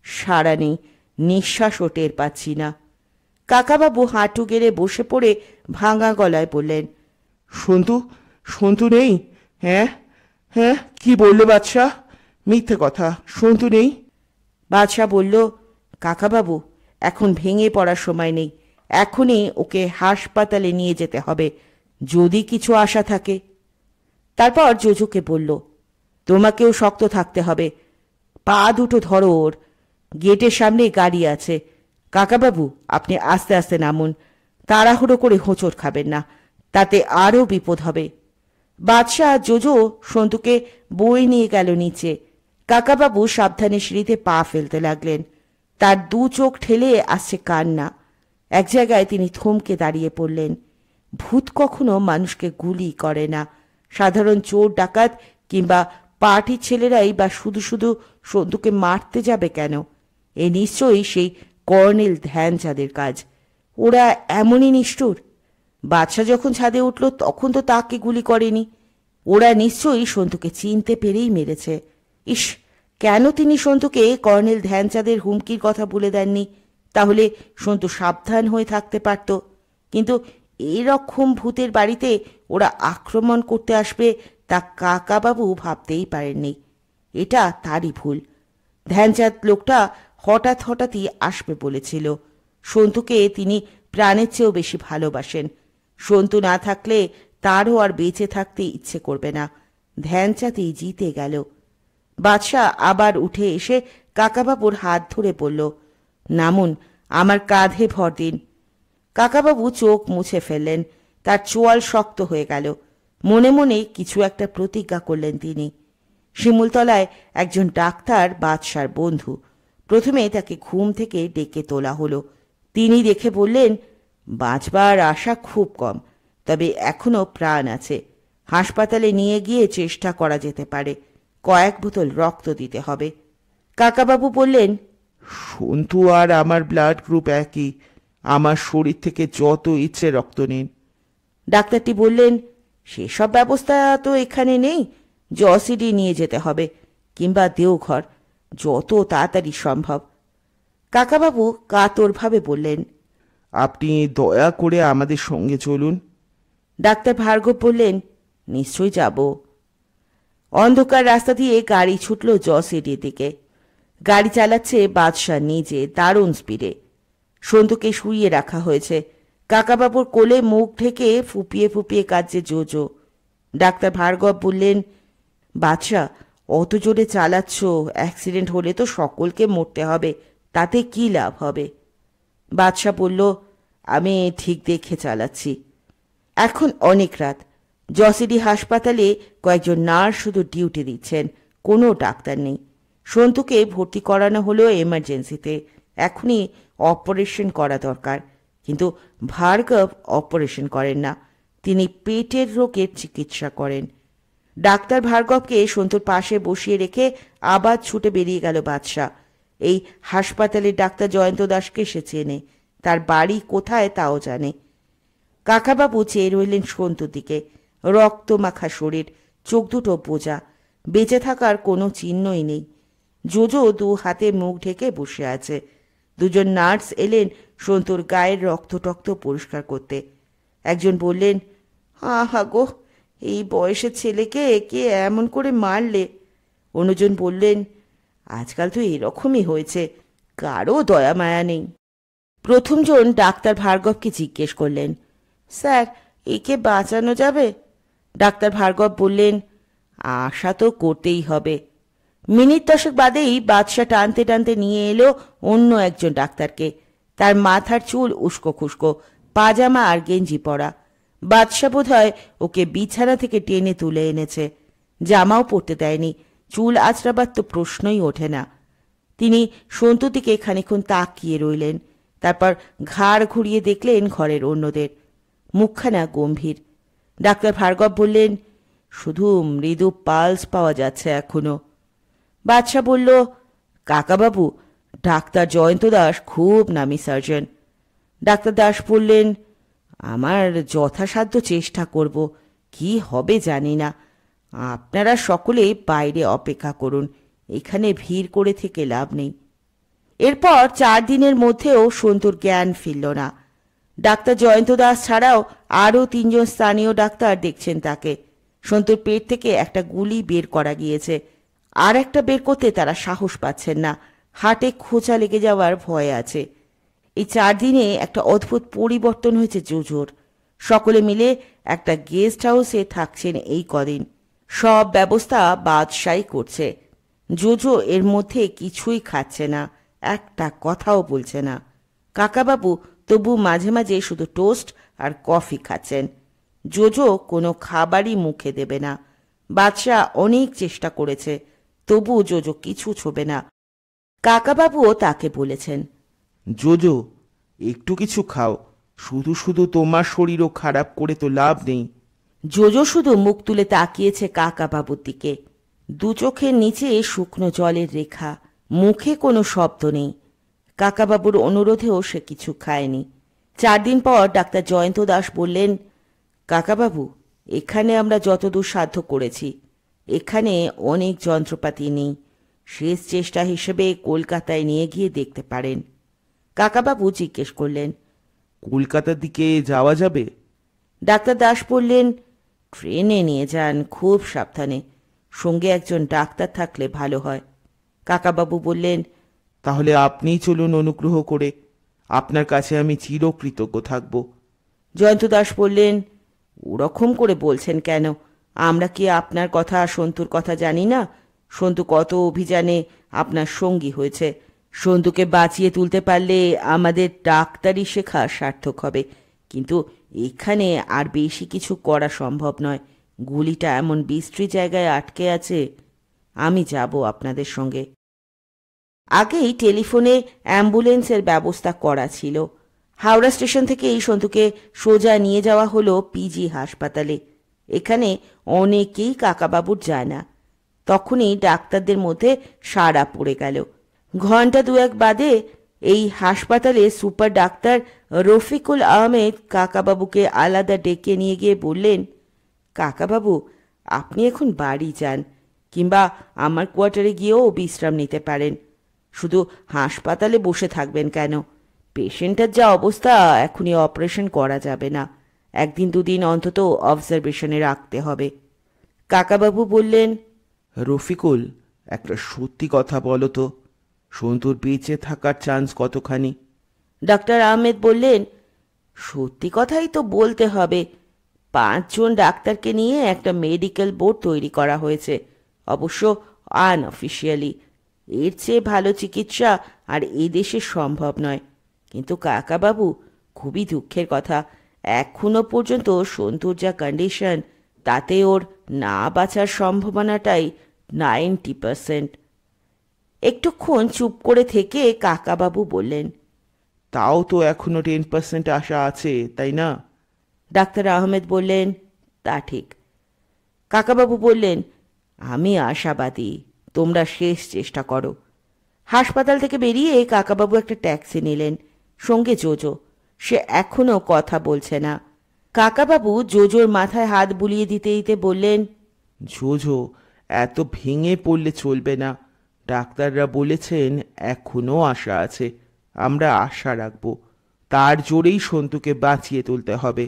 সাড়া নেই, নিঃশ্বাসও টের পাচ্ছি না। কাকাবাবু হাঁটু গেড়ে বসে পড়ে ভাঙা গলায় বললেন, সন্তু, সন্তু নেই? হ্যাঁ হ্যাঁ, কি বললে বাদশাহ? মিথ্যে কথা, সন্তু নেই? বাদশাহ বলল, কাকাবাবু, এখন ভেঙে পড়ার সময় নেই, এখনই ওকে হাসপাতালে নিয়ে যেতে হবে, যদি কিছু আশা থাকে। তারপর জোজোকে বলল, তোমাকেও শক্ত থাকতে হবে, পা দুটো ধরো ওর। গেটের সামনে গাড়ি আছে। কাকাবাবু, আপনি আস্তে আস্তে নামুন, তাড়াহুড়ো করে হোঁচট খাবেন না, তাতে আরও বিপদ হবে। বাদশাহ জোজো সন্তুকে বই নিয়ে গেল নিচে। কাকাবাবু সাবধানে সিঁড়িতে পা ফেলতে লাগলেন। তার 2 চোখ ঠেলে আসছে কান্না। এক জায়গায় তিনি থমকে দাঁড়িয়ে পড়লেন। ভূত কখনো মানুষকে গুলি করে না। সাধারণ চোর ডাকাত কিংবা পার্টির ছেলেরাই বা শুধু শুধু সন্তুকে মারতে যাবে কেন? এ নিশ্চয়ই সেই কর্নেল ধ্যানচাঁদের কাজ। ওরা এমনই নিষ্ঠুর। বাদশাহ যখন ছাদে উঠল তখন তো তাকে গুলি করেনি। ওরা নিশ্চয়ই সন্তুকে চিনতে পেরেই মেরেছে। ইস, কেন তিনি সন্তুকে কর্নেল ধ্যানচাঁদের হুমকির কথা বলে দেননি? তাহলে সন্তু সাবধান হয়ে থাকতে পারত। কিন্তু এরকম ভূতের বাড়িতে ওরা আক্রমণ করতে আসবে তা কাকাবাবু ভাবতেই পারেননি। এটা তারই ভুল। ধ্যানচাঁদ লোকটা হঠাৎ হঠাৎই আসবে বলেছিল। সন্তুকে তিনি প্রাণের চেয়েও বেশি ভালোবাসেন। সন্তু না থাকলে তারও আর বেঁচে থাকতে ইচ্ছে করবে না। ধ্যানচাঁদই জিতে গেল। বাদশাহ আবার উঠে এসে কাকাবাবুর হাত ধরে বলল, নামুন, আমার কাঁধে ভর দিন। কাকাবাবু চোখ মুছে ফেললেন। তার চোয়াল শক্ত হয়ে গেল। মনে মনে কিছু একটা প্রতিজ্ঞা করলেন তিনি। শিমুলতলায় একজন ডাক্তার বাদশার বন্ধু। প্রথমে তাকে ঘুম থেকে ডেকে তোলা হলো। তিনি দেখে বললেন, বাঁচবার আশা খুব কম, তবে এখনো প্রাণ আছে। হাসপাতালে নিয়ে গিয়ে চেষ্টা করা যেতে পারে। কয়েক বোতল রক্ত দিতে হবে। কাকাবাবু বললেন, সন্তু আর আমার ব্লাড গ্রুপ একই, আমার শরীর থেকে যত ইচ্ছে রক্ত নিন। ডাক্তারটি বললেন, সেসব ব্যবস্থা তো এখানে নেই, জসিডি নিয়ে যেতে হবে, কিংবা দেওঘর, যত তাড়াতাড়ি সম্ভব। কাকাবাবু কাতরভাবে বললেন, আপনি দয়া করে আমাদের সঙ্গে চলুন। ডাক্তার ভার্গব বললেন, নিশ্চয়ই যাব। অন্ধকার রাস্তা দিয়ে গাড়ি ছুটল জসিডির দিকে। গাড়ি চালাচ্ছে বাদশাহ নিজে, দারুণ স্পিডে। সন্তুকে শুইয়ে রাখা হয়েছে। কাকাবাবুর কোলে মুখ ঢেকে ফুপিয়ে ফুপিয়ে কাঁদছে জোজো। ডাক্তার ভার্গব বললেন, বাদশাহ, অত জোরে চালাচ্ছ, অ্যাক্সিডেন্ট হলে তো সকলকে মরতে হবে, তাতে কি লাভ হবে? বাদশাহ বলল, আমি ঠিক দেখে চালাচ্ছি। এখন অনেক রাত। জসিডি হাসপাতালে কয়েকজন নার্স শুধু ডিউটি দিচ্ছেন, কোনো ডাক্তার নেই। সন্তুকে ভর্তি করানো হলো এমার্জেন্সিতে। এখনই অপারেশন করা দরকার, কিন্তু ভার্গব অপারেশন করেন না, তিনি পেটের রোগের চিকিৎসা করেন। ডাক্তার ভার্গবকে সন্তুর পাশে বসিয়ে রেখে আবার ছুটে বেরিয়ে গেল বাদশাহ। এই হাসপাতালের ডাক্তার জয়ন্ত দাসকে সে চেনে, তার বাড়ি কোথায় তাও জানে। কাকাবাবু চেয়ে রইলেন সন্তুর দিকে। রক্ত মাখা শরীর, চোখ দুটো বোঝা, বেঁচে থাকার কোনো চিহ্নই নেই। জোজো 2 হাতে মুখ ঢেকে বসে আছে। 2 জন নার্স এলেন সন্তুর গায়ের রক্ত টক্ত পরিষ্কার করতে। একজন বললেন, আহা গো, এই বয়সের ছেলেকে কে এমন করে মারলে? অন্যজন বললেন, আজকাল তো এরকমই হয়েছে, কারো দয়া মায়া নেই। প্রথমজন ডাক্তার ভার্গবকে জিজ্ঞেস করলেন, স্যার, একে বাঁচানো যাবে? ডাক্তার ভার্গব বললেন, আশা তো করতেই হবে। মিনিট 10 বাদেই বাদশা টানতে টানতে নিয়ে এলো অন্য একজন ডাক্তারকে। তার মাথার চুল উস্কো খুস্কো, পাজামা আর গেঞ্জি পরা। বাদশা বোধহয় ওকে বিছানা থেকে টেনে তুলে এনেছে। জামাও পরতে দেয়নি, চুল আঁচড়াবার তো প্রশ্নই ওঠে না। তিনি সন্তুর দিকে খানিকক্ষণ তাকিয়ে রইলেন, তারপর ঘাড় ঘুরিয়ে দেখলেন ঘরের অন্যদের। মুখখানা গম্ভীর। ডাক্তার ভার্গব বললেন, শুধু মৃদু পালস পাওয়া যাচ্ছে এখনো। বাদশা বলল, কাকাবাবু, ডাক্তার জয়ন্ত দাস খুব নামী সার্জন। ডাক্তার দাস বললেন, আমার যথাসাধ্য চেষ্টা করব, কি হবে জানি না। আপনারা সকলে বাইরে অপেক্ষা করুন, এখানে ভিড় করে থেকে লাভ নেই। এরপর 4 দিনের মধ্যেও সন্তুর জ্ঞান ফিরল না। ডাক্তার জয়ন্ত দাস ছাড়াও আরও 3 জন স্থানীয় ডাক্তার দেখছেন তাকে। সন্তুর পেট থেকে একটা গুলি বের করা গিয়েছে, আর একটা বের করতে তারা সাহস পাচ্ছেন না। হাটে খোঁচা লেগে যাওয়ার ভয় আছে। এই 4 দিনে একটা অদ্ভুত পরিবর্তন হয়েছে জোজোর। সকলে মিলে একটা গেস্ট হাউসে থাকছেন এই কদিন। সব ব্যবস্থা বাদশাই করছে। জোজো এর মধ্যে কিছুই খাচ্ছে না, একটা কথাও বলছে না। কাকাবাবু তবু মাঝে মাঝে শুধু টোস্ট আর কফি খাচ্ছেন। জোজো কোনো খাবারই মুখে দেবে না। বাদশা অনেক চেষ্টা করেছে, তবু জোজো কিছু ছোবে না। কাকাবাবুও তাকে বলেছেন, জোজো, একটু কিছু খাও, শুধু শুধু তোমার শরীরও খারাপ করে তো লাভ নেই। জোজো শুধু মুখ তুলে তাকিয়েছে কাকাবাবুর দিকে। 2 চোখের নিচে শুকনো জলের রেখা, মুখে কোনো শব্দ নেই। কাকাবাবুর অনুরোধেও সে কিছু খায়নি। 4 দিন পর ডাক্তার জয়ন্ত দাস বললেন, কাকাবাবু, এখানে আমরা যতদূর সাধ্য করেছি। এখানে অনেক যন্ত্রপাতি নেই। শেষ চেষ্টা হিসেবে কলকাতায় নিয়ে গিয়ে দেখতে পারেন। কাকাবাবু জিজ্ঞেস করলেন, কলকাতার দিকে যাওয়া যাবে? ডাক্তার দাস বললেন, ট্রেনে নিয়ে যান, খুব সাবধানে। সঙ্গে একজন ডাক্তার থাকলে ভালো হয়। কাকাবাবু বললেন, তাহলে আপনিই চলুন অনুগ্রহ করে, আপনার কাছে আমি চিরকৃতজ্ঞ থাকব। জয়ন্ত দাস বললেন, ওরকম করে বলছেন কেন? আমরা কি আপনার কথা সন্তুর কথা জানি না? সন্তু কত অভিযানে আপনার সঙ্গী হয়েছে। সন্তুকে বাঁচিয়ে তুলতে পারলে আমাদের ডাক্তারি শেখা সার্থক হবে। কিন্তু এখানে আর বেশি কিছু করা সম্ভব নয়। গুলিটা এমন বিশ্রী জায়গায় আটকে আছে। আমি যাব আপনাদের সঙ্গে। আগেই টেলিফোনে অ্যাম্বুলেন্সের ব্যবস্থা করা ছিল। হাওড়া স্টেশন থেকে এই সন্তুকে সোজা নিয়ে যাওয়া হলো পিজি হাসপাতালে। এখানে অনেকেই কাকাবাবুর যায় না। তখনই ডাক্তারদের মধ্যে সাড়া পড়ে গেল। ঘণ্টা 2-1 বাদে এই হাসপাতালে সুপার ডাক্তার রফিকুল আহমেদ কাকাবাবুকে আলাদা ডেকে নিয়ে গিয়ে বললেন, কাকাবাবু, আপনি এখন বাড়ি যান, কিংবা আমার কোয়ার্টারে গিয়েও বিশ্রাম নিতে পারেন। শুধু হাসপাতালে বসে থাকবেন কেন? পেশেন্টের যা অবস্থা, এখনই অপারেশন করা যাবে না। 1-2 দিন অন্তত অবজারভেশনে রাখতে হবে। কাকাবাবু বললেন, রফিকুল, একটা সত্যি কথা বলো তো, সন্তুর বেঁচে থাকার চান্স কতখানি? ডাক্তার আহমেদ বললেন, সত্যি কথাই তো বলতে হবে। 5 জন ডাক্তারকে নিয়ে একটা মেডিকেল বোর্ড তৈরি করা হয়েছে, অবশ্য আনঅফিসিয়ালি। এর চেয়ে ভালো চিকিৎসা আর এই দেশে সম্ভব নয়। কিন্তু কাকাবাবু, খুবই দুঃখের কথা, এখনো পর্যন্ত সন্তুর যা কন্ডিশন, তাতে ওর না বাঁচার সম্ভাবনাটাই 90%। একটুক্ষণ চুপ করে থেকে কাকাবাবু বললেন, তাও তো এখনো 10% আশা আছে, তাই না? ডাক্তার আহমেদ বললেন, তা ঠিক। কাকাবাবু বললেন, আমি আশাবাদী, তোমরা শেষ চেষ্টা করো। হাসপাতাল থেকে বেরিয়ে কাকাবাবু একটা ট্যাক্সি নিলেন, সঙ্গে জোজো। সে এখনো কথা বলছে না। কাকাবাবু জোজোর মাথায় হাত বুলিয়ে দিতে দিতে বললেন, জোজো, এত ভেঙে পড়লে চলবে না। ডাক্তাররা বলেছেন এখনো আশা আছে, আমরা আশা রাখবো। তার জোরেই সন্তুকে বাঁচিয়ে তুলতে হবে।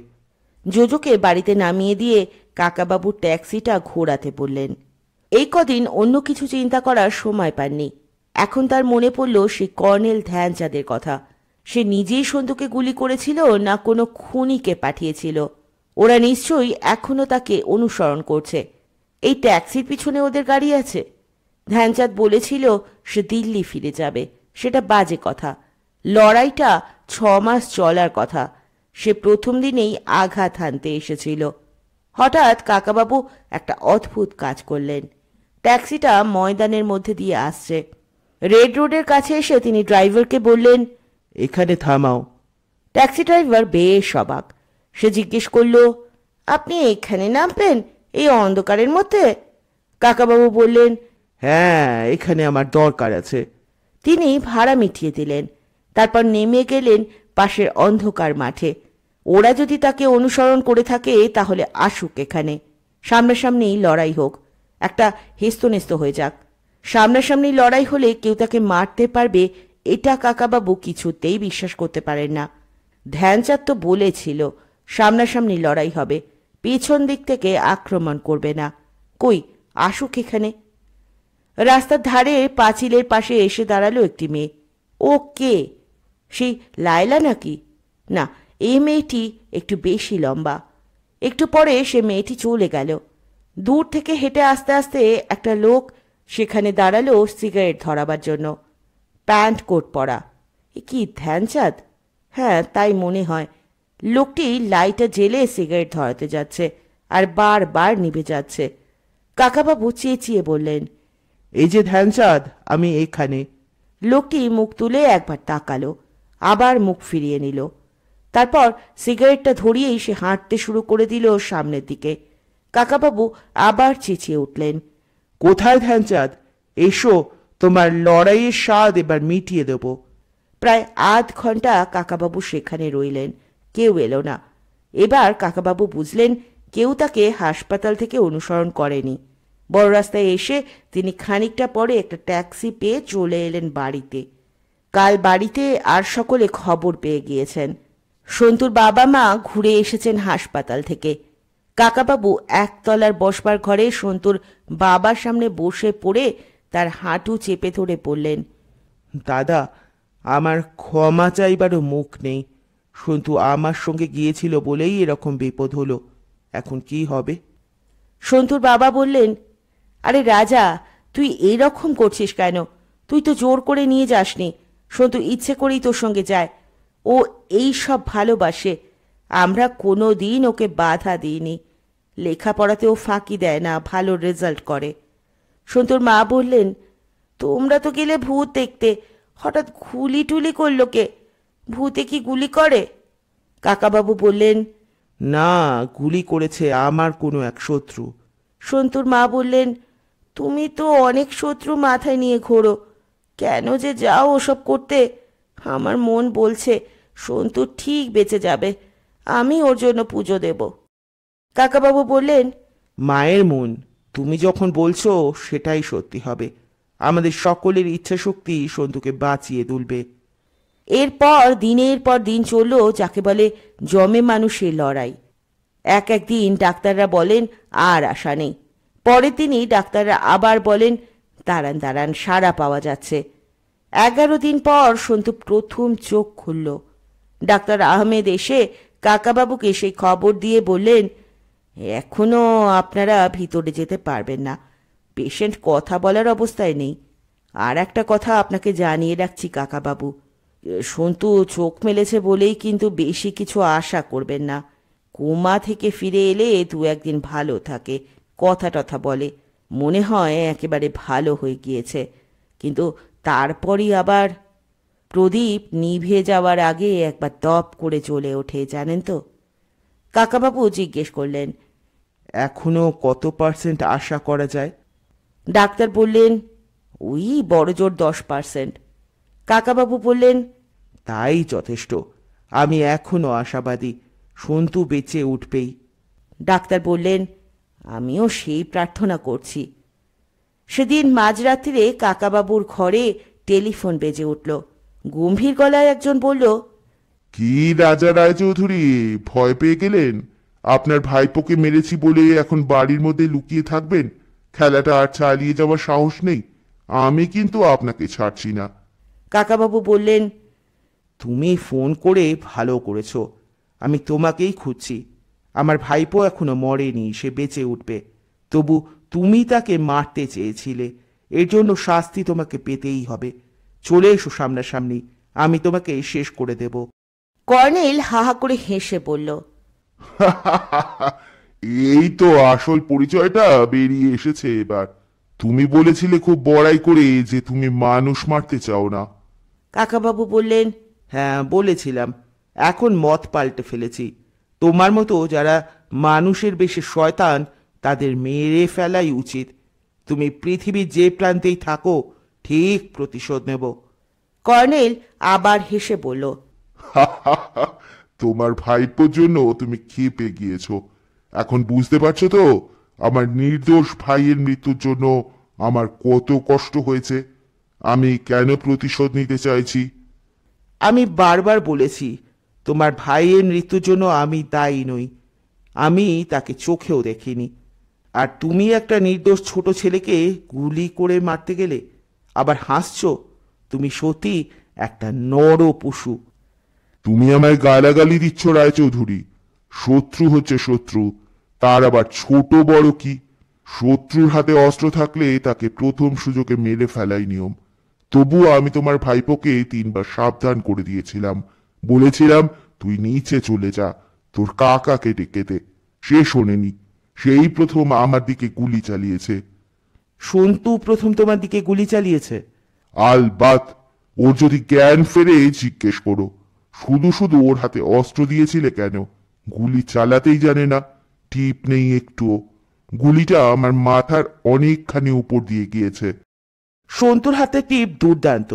জোজোকে বাড়িতে নামিয়ে দিয়ে কাকাবাবুর ট্যাক্সিটা ঘোরাতে বললেন। এই কদিন অন্য কিছু চিন্তা করার সময় পাননি। এখন তার মনে পড়ল সে কর্নেল ধ্যানচাঁদের কথা। সে নিজেই সন্তুকে গুলি করেছিল না কোনো খুনিকে পাঠিয়েছিল। ওরা নিশ্চয়ই এখনো তাকে অনুসরণ করছে। এই ট্যাক্সির পিছনে ওদের গাড়ি আছে। ধ্যানচাঁদ বলেছিল সে দিল্লি ফিরে যাবে, সেটা বাজে কথা। লড়াইটা 6 মাস চলার কথা। সে প্রথম দিনেই আঘাত হানতে এসেছিল। হঠাৎ কাকাবাবু একটা অদ্ভুত কাজ করলেন। ট্যাক্সিটা ময়দানের মধ্যে দিয়ে আসছে। রেড রোডের কাছে এসে তিনি ড্রাইভারকে বললেন, এখানে থামাও। ট্যাক্সি ড্রাইভার বেশ অবাক। সে জিজ্ঞেস করল, আপনি এখানে নামবেন এই অন্ধকারের মধ্যে? কাকাবাবু বললেন, হ্যাঁ, এখানে আমার দরকার আছে। তিনি ভাড়া মিটিয়ে দিলেন। তারপর নেমে গেলেন পাশের অন্ধকার মাঠে। ওরা যদি তাকে অনুসরণ করে থাকে তাহলে আসুক এখানে, সামনাসামনি লড়াই হোক, একটা হেস্তনেস্ত হয়ে যাক। সামনাসামনি লড়াই হলে কেউ তাকে মারতে পারবে এটা কাকাবাবু কিছুতেই বিশ্বাস করতে পারেন না। ধ্যানচাঁদ তো বলেছিল সামনাসামনি লড়াই হবে, পিছন দিক থেকে আক্রমণ করবে না। কই, আসুক এখানে। রাস্তার ধারে পাঁচিলের পাশে এসে দাঁড়ালো একটি মেয়ে। ও কে? সেই লায়লা নাকি? না, এই মেয়েটি একটু বেশি লম্বা। একটু পরে সে মেয়েটি চলে গেল। দূর থেকে হেঁটে আস্তে আস্তে একটা লোক সেখানে দাঁড়ালো সিগারেট ধরাবার জন্য। প্যান্ট কোট পরা। এ কি ধ্যানচাঁদ? হ্যাঁ, তাই মনে হয়। লোকটি লাইটার জেলে সিগারেট ধরাতে যাচ্ছে আর বারবার নিভে যাচ্ছে। কাকাবাবু চেঁচিয়ে বললেন, এই যে ধ্যানচাঁদ, আমি এখানে। লোকটি মুখ তুলে একবার তাকালো, আবার মুখ ফিরিয়ে নিল। তারপর সিগারেটটা ধরিয়েই সে হাঁটতে শুরু করে দিল সামনের দিকে। কাকাবাবু আবার চেঁচিয়ে উঠলেন, কোথায় ধ্যানচাঁদ? এসো, তোমার লড়াইয়ের স্বাদ এবার মিটিয়ে দেব। প্রায় আধ ঘন্টা কাকাবাবু সেখানে রইলেন। কেউ এলো না। এবার কাকাবাবু বুঝলেন কেউ তাকে হাসপাতাল থেকে অনুসরণ করেনি। বড় রাস্তায় এসে তিনি খানিকটা পরে একটা ট্যাক্সি পেয়ে চলে এলেন বাড়িতে। কাল বাড়িতে আর সকলে খবর পেয়ে গিয়েছেন। সন্তুর বাবা মা ঘুরে এসেছেন হাসপাতাল থেকে। কাকাবাবু একতলার বসবার ঘরে সন্তুর বাবার সামনে বসে পড়ে তার হাঁটু চেপে ধরে বললেন, দাদা, আমার ক্ষমা চাইবারও মুখ নেই। সন্তু আমার সঙ্গে গিয়েছিল বলেই এরকম বিপদ হলো। এখন কি হবে? সন্তুর বাবা বললেন, আরে রাজা, তুই এরকম করছিস কেন? তুই তো জোর করে নিয়ে যাসনি। সন্তু ইচ্ছে করেই তোর সঙ্গে যায়। ও এই সব ভালোবাসে। আমরা কোনো দিন ওকে বাধা দিইনি। লেখাপড়াতেও ফাঁকি দেয় না, ভালো রেজাল্ট করে। সন্তুর মা বললেন, তোমরা তো গেলে ভূত দেখতে, হঠাৎ গুলি টুলি করলো কে? ভূতে কি গুলি করে? কাকাবাবু বললেন, না, গুলি করেছে আমার কোনো এক শত্রু। সন্তুর মা বললেন, তুমি তো অনেক শত্রু মাথায় নিয়ে ঘোরো, কেন যে যাও ওসব করতে? আমার মন বলছে সন্তু ঠিক বেঁচে যাবে। আমি ওর জন্য পুজো দেব। কাকাবাবু বললেন, মায়ের মন, তুমি যখন বলছো সেটাই সত্যি হবে। আমাদের সকলের ইচ্ছা শক্তি সন্তুকে বাঁচিয়ে তুলবে। এরপর দিনের পর দিন চলল যাকে বলে জমে মানুষের লড়াই। একদিন ডাক্তাররা বলেন আর আশা নেই। পরের দিনই ডাক্তাররা আবার বলেন দাঁড়ান দাঁড়ান, সাড়া পাওয়া যাচ্ছে। 11 দিন পর সন্তু প্রথম চোখ খুলল। ডাক্তার আহমেদ এসে কাকাবাবুকে সেই খবর দিয়ে বললেন, এখনো আপনারা ভিতরে যেতে পারবেন না, পেশেন্ট কথা বলার অবস্থায় নেই। আর একটা কথা আপনাকে জানিয়ে রাখছি কাকাবাবু, সন্তু চোখ মেলেছে বলেই কিন্তু বেশি কিছু আশা করবেন না। কোমা থেকে ফিরে এলে 2-1 দিন ভালো থাকে, কথা টথা বলে, মনে হয় একেবারে ভালো হয়ে গিয়েছে। কিন্তু তারপরই আবার প্রদীপ নিভে যাওয়ার আগে একবার দপ করে জ্বলে ওঠে, জানেন তো? কাকাবাবু জিজ্ঞেস করলেন, এখনো কত % আশা করা যায়? ডাক্তার বললেন, ওই বড় জোর 10%। কাকাবাবু বললেন, তাই যথেষ্ট। আমি এখনো আশাবাদী, সন্তু বেঁচে উঠবেই। ডাক্তার বললেন, আমিও সেই প্রার্থনা করছি। সেদিন মাঝরাত্রিরে কাকাবাবুর ঘরে টেলিফোন বেজে উঠল। গম্ভীর গলায় একজন বলল, কি রাজা রায়চৌধুরী, ভয় পেয়ে গেলেন? আপনার ভাইপোকে মেরেছি বলে এখন বাড়ির মধ্যে লুকিয়ে থাকবেন? খেলাটা আর চালিয়ে যাওয়ার সাহস নেই? আমি কিন্তু আপনাকে ছাড়ছি না। কাকাবাবু বললেন, তুমি ফোন করে ভালো করেছো। আমি তোমাকেই খুঁজছি। আমার ভাইপো এখনো মরেনি, সে বেঁচে উঠবে। তবু তুমি তাকে মারতে চেয়েছিলে, এর জন্য শাস্তি তোমাকে পেতেই হবে। চলে এসো সামনাসামনি, আমি তোমাকে শেষ করে দেব। কর্নেল হাহা করে হেসে বলল, এই তো আসল পরিচয়টা বেরিয়ে এসেছে এবার। তুমি বলেছিলে খুব বড়াই করে যে তুমি মানুষ মারতে চাও না। কাকাবাবু বললেন, হ্যাঁ বলেছিলাম, এখন মত পাল্টে ফেলেছি। তোমার মতো যারা মানুষের বেশি শয়তান তাদের মেরে ফেলাই উচিত। তুমি পৃথিবীর যে প্রান্তেই থাকো ঠিক প্রতিশোধ নেব। কর্নেল আবার হেসে বলল, তোমার ভাইপোর জন্য তুমি ক্ষেপে গিয়েছো। এখন বুঝতে পারছো তো আমার নির্দোষ ভাইয়ের মৃত্যুর জন্য আমার কত কষ্ট হয়েছে, আমি কেন প্রতিশোধ নিতে চাইছি। আমি বারবার বলেছি তোমার ভাইয়ের মৃত্যুর জন্য আমি দায়ী নই। আমি তাকে চোখেও দেখিনি। আর তুমি একটা নির্দোষ ছোট ছেলেকে গুলি করে মারতে গেলে আবার হাসছো। তুমি সত্যি একটা নর পশু। তুমি আমায় গালাগালি দিচ্ছ রায়চৌধুরী। শত্রু হচ্ছে শত্রু, তার আবার ছোট বড় কি? শত্রুর হাতে অস্ত্র থাকলে তাকে প্রথম সুযোগে মেরে ফেলাই নিয়ম। তবুও আমি তোমার ভাইপোকে 3বার সাবধান করে দিয়েছিলাম, বলেছিলাম তুই নিচে চলে যা, তোর কাকাকে ডেকে দে। সে শোনেনি, সেই প্রথম আমার দিকে গুলি চালিয়েছে। সন্তু প্রথম তোমার দিকে গুলি চালিয়েছে? আলবাত, ওর যদি জ্ঞান ফেরে জিজ্ঞেস করো। শুধু শুধু ওর হাতে অস্ত্র দিয়েছিলে কেন? গুলি চালাতেই জানে না, টিপ নেই একটুও। গুলিটা আমার মাথার অনেকখানি উপর দিয়ে গিয়েছে। সন্তুর হাতে টিপ দুর্দান্ত।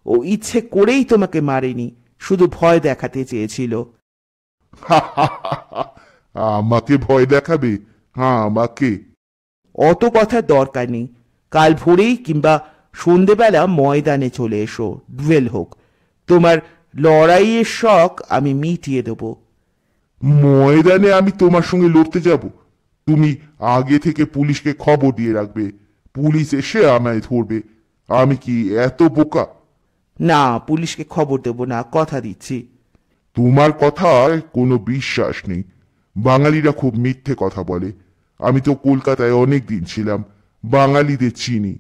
ও ইচ্ছে করেই তোমাকে মারেনি, শুধু ভয় দেখাতে চেয়েছিল। আমাকে ভয় দেখাবে? হ্যাঁ, আমাকে। অত কথার দরকার নেই। কাল ভোরেই কিংবা সন্ধেবেলা ময়দানে চলে এসো, ডুয়েল হোক। তোমার লড়াইয়ের শখ আমি মিটিয়ে দেব। ময়দানে আমি তোমার সঙ্গে লড়তে যাব? তুমি আগে থেকে পুলিশকে খবর দিয়ে রাখবে, পুলিশ এসে আমায় ধরবে। আমি কি এত বোকা? না, পুলিশকে খবর দেব না, কথা দিচ্ছি। তোমার কথায় কোনো বিশ্বাস নেই। বাঙালিরা খুব মিথ্যে কথা বলে। আমি তো কলকাতায় অনেক দিন ছিলাম, বাঙালিদের চিনি।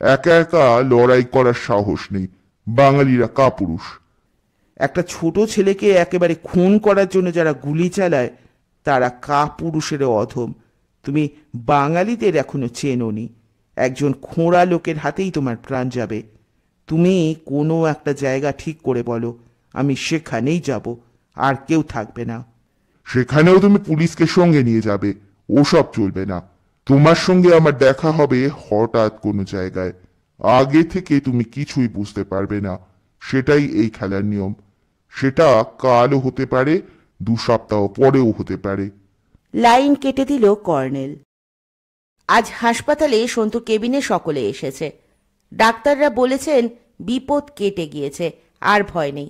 একা একা লড়াই করার সাহস নেই, বাঙালিরা কাপুরুষ। একটা ছোট ছেলেকে একেবারে খুন করার জন্য যারা গুলি চালায় তারা কাপুরুষের অধম। তুমি বাঙালিদের এখনো চেনোনি। একজন খোঁড়া লোকের হাতেই তোমার প্রাণ যাবে। তুমি কোনো একটা জায়গা ঠিক করে বলো, আমি সেখানেই যাব, আর কেউ থাকবে না। সেখানেও তুমি পুলিশকে সঙ্গে নিয়ে যাবে? ওসব চলবে না। তোমার সঙ্গে আমার দেখা হবে হঠাৎ কোনো জায়গায়, আগে থেকে তুমি কিছুই বুঝতে পারবে না। সেটাই এই খেলার নিয়ম। সেটা কালও হতে পারে, 2 সপ্তাহ পরেও হতে পারে। লাইন কেটে দিল কর্নেল। আজ হাসপাতালে সন্তুর কেবিনে সকলে এসেছে। ডাক্তাররা বলেছেন বিপদ কেটে গিয়েছে, আর ভয় নেই।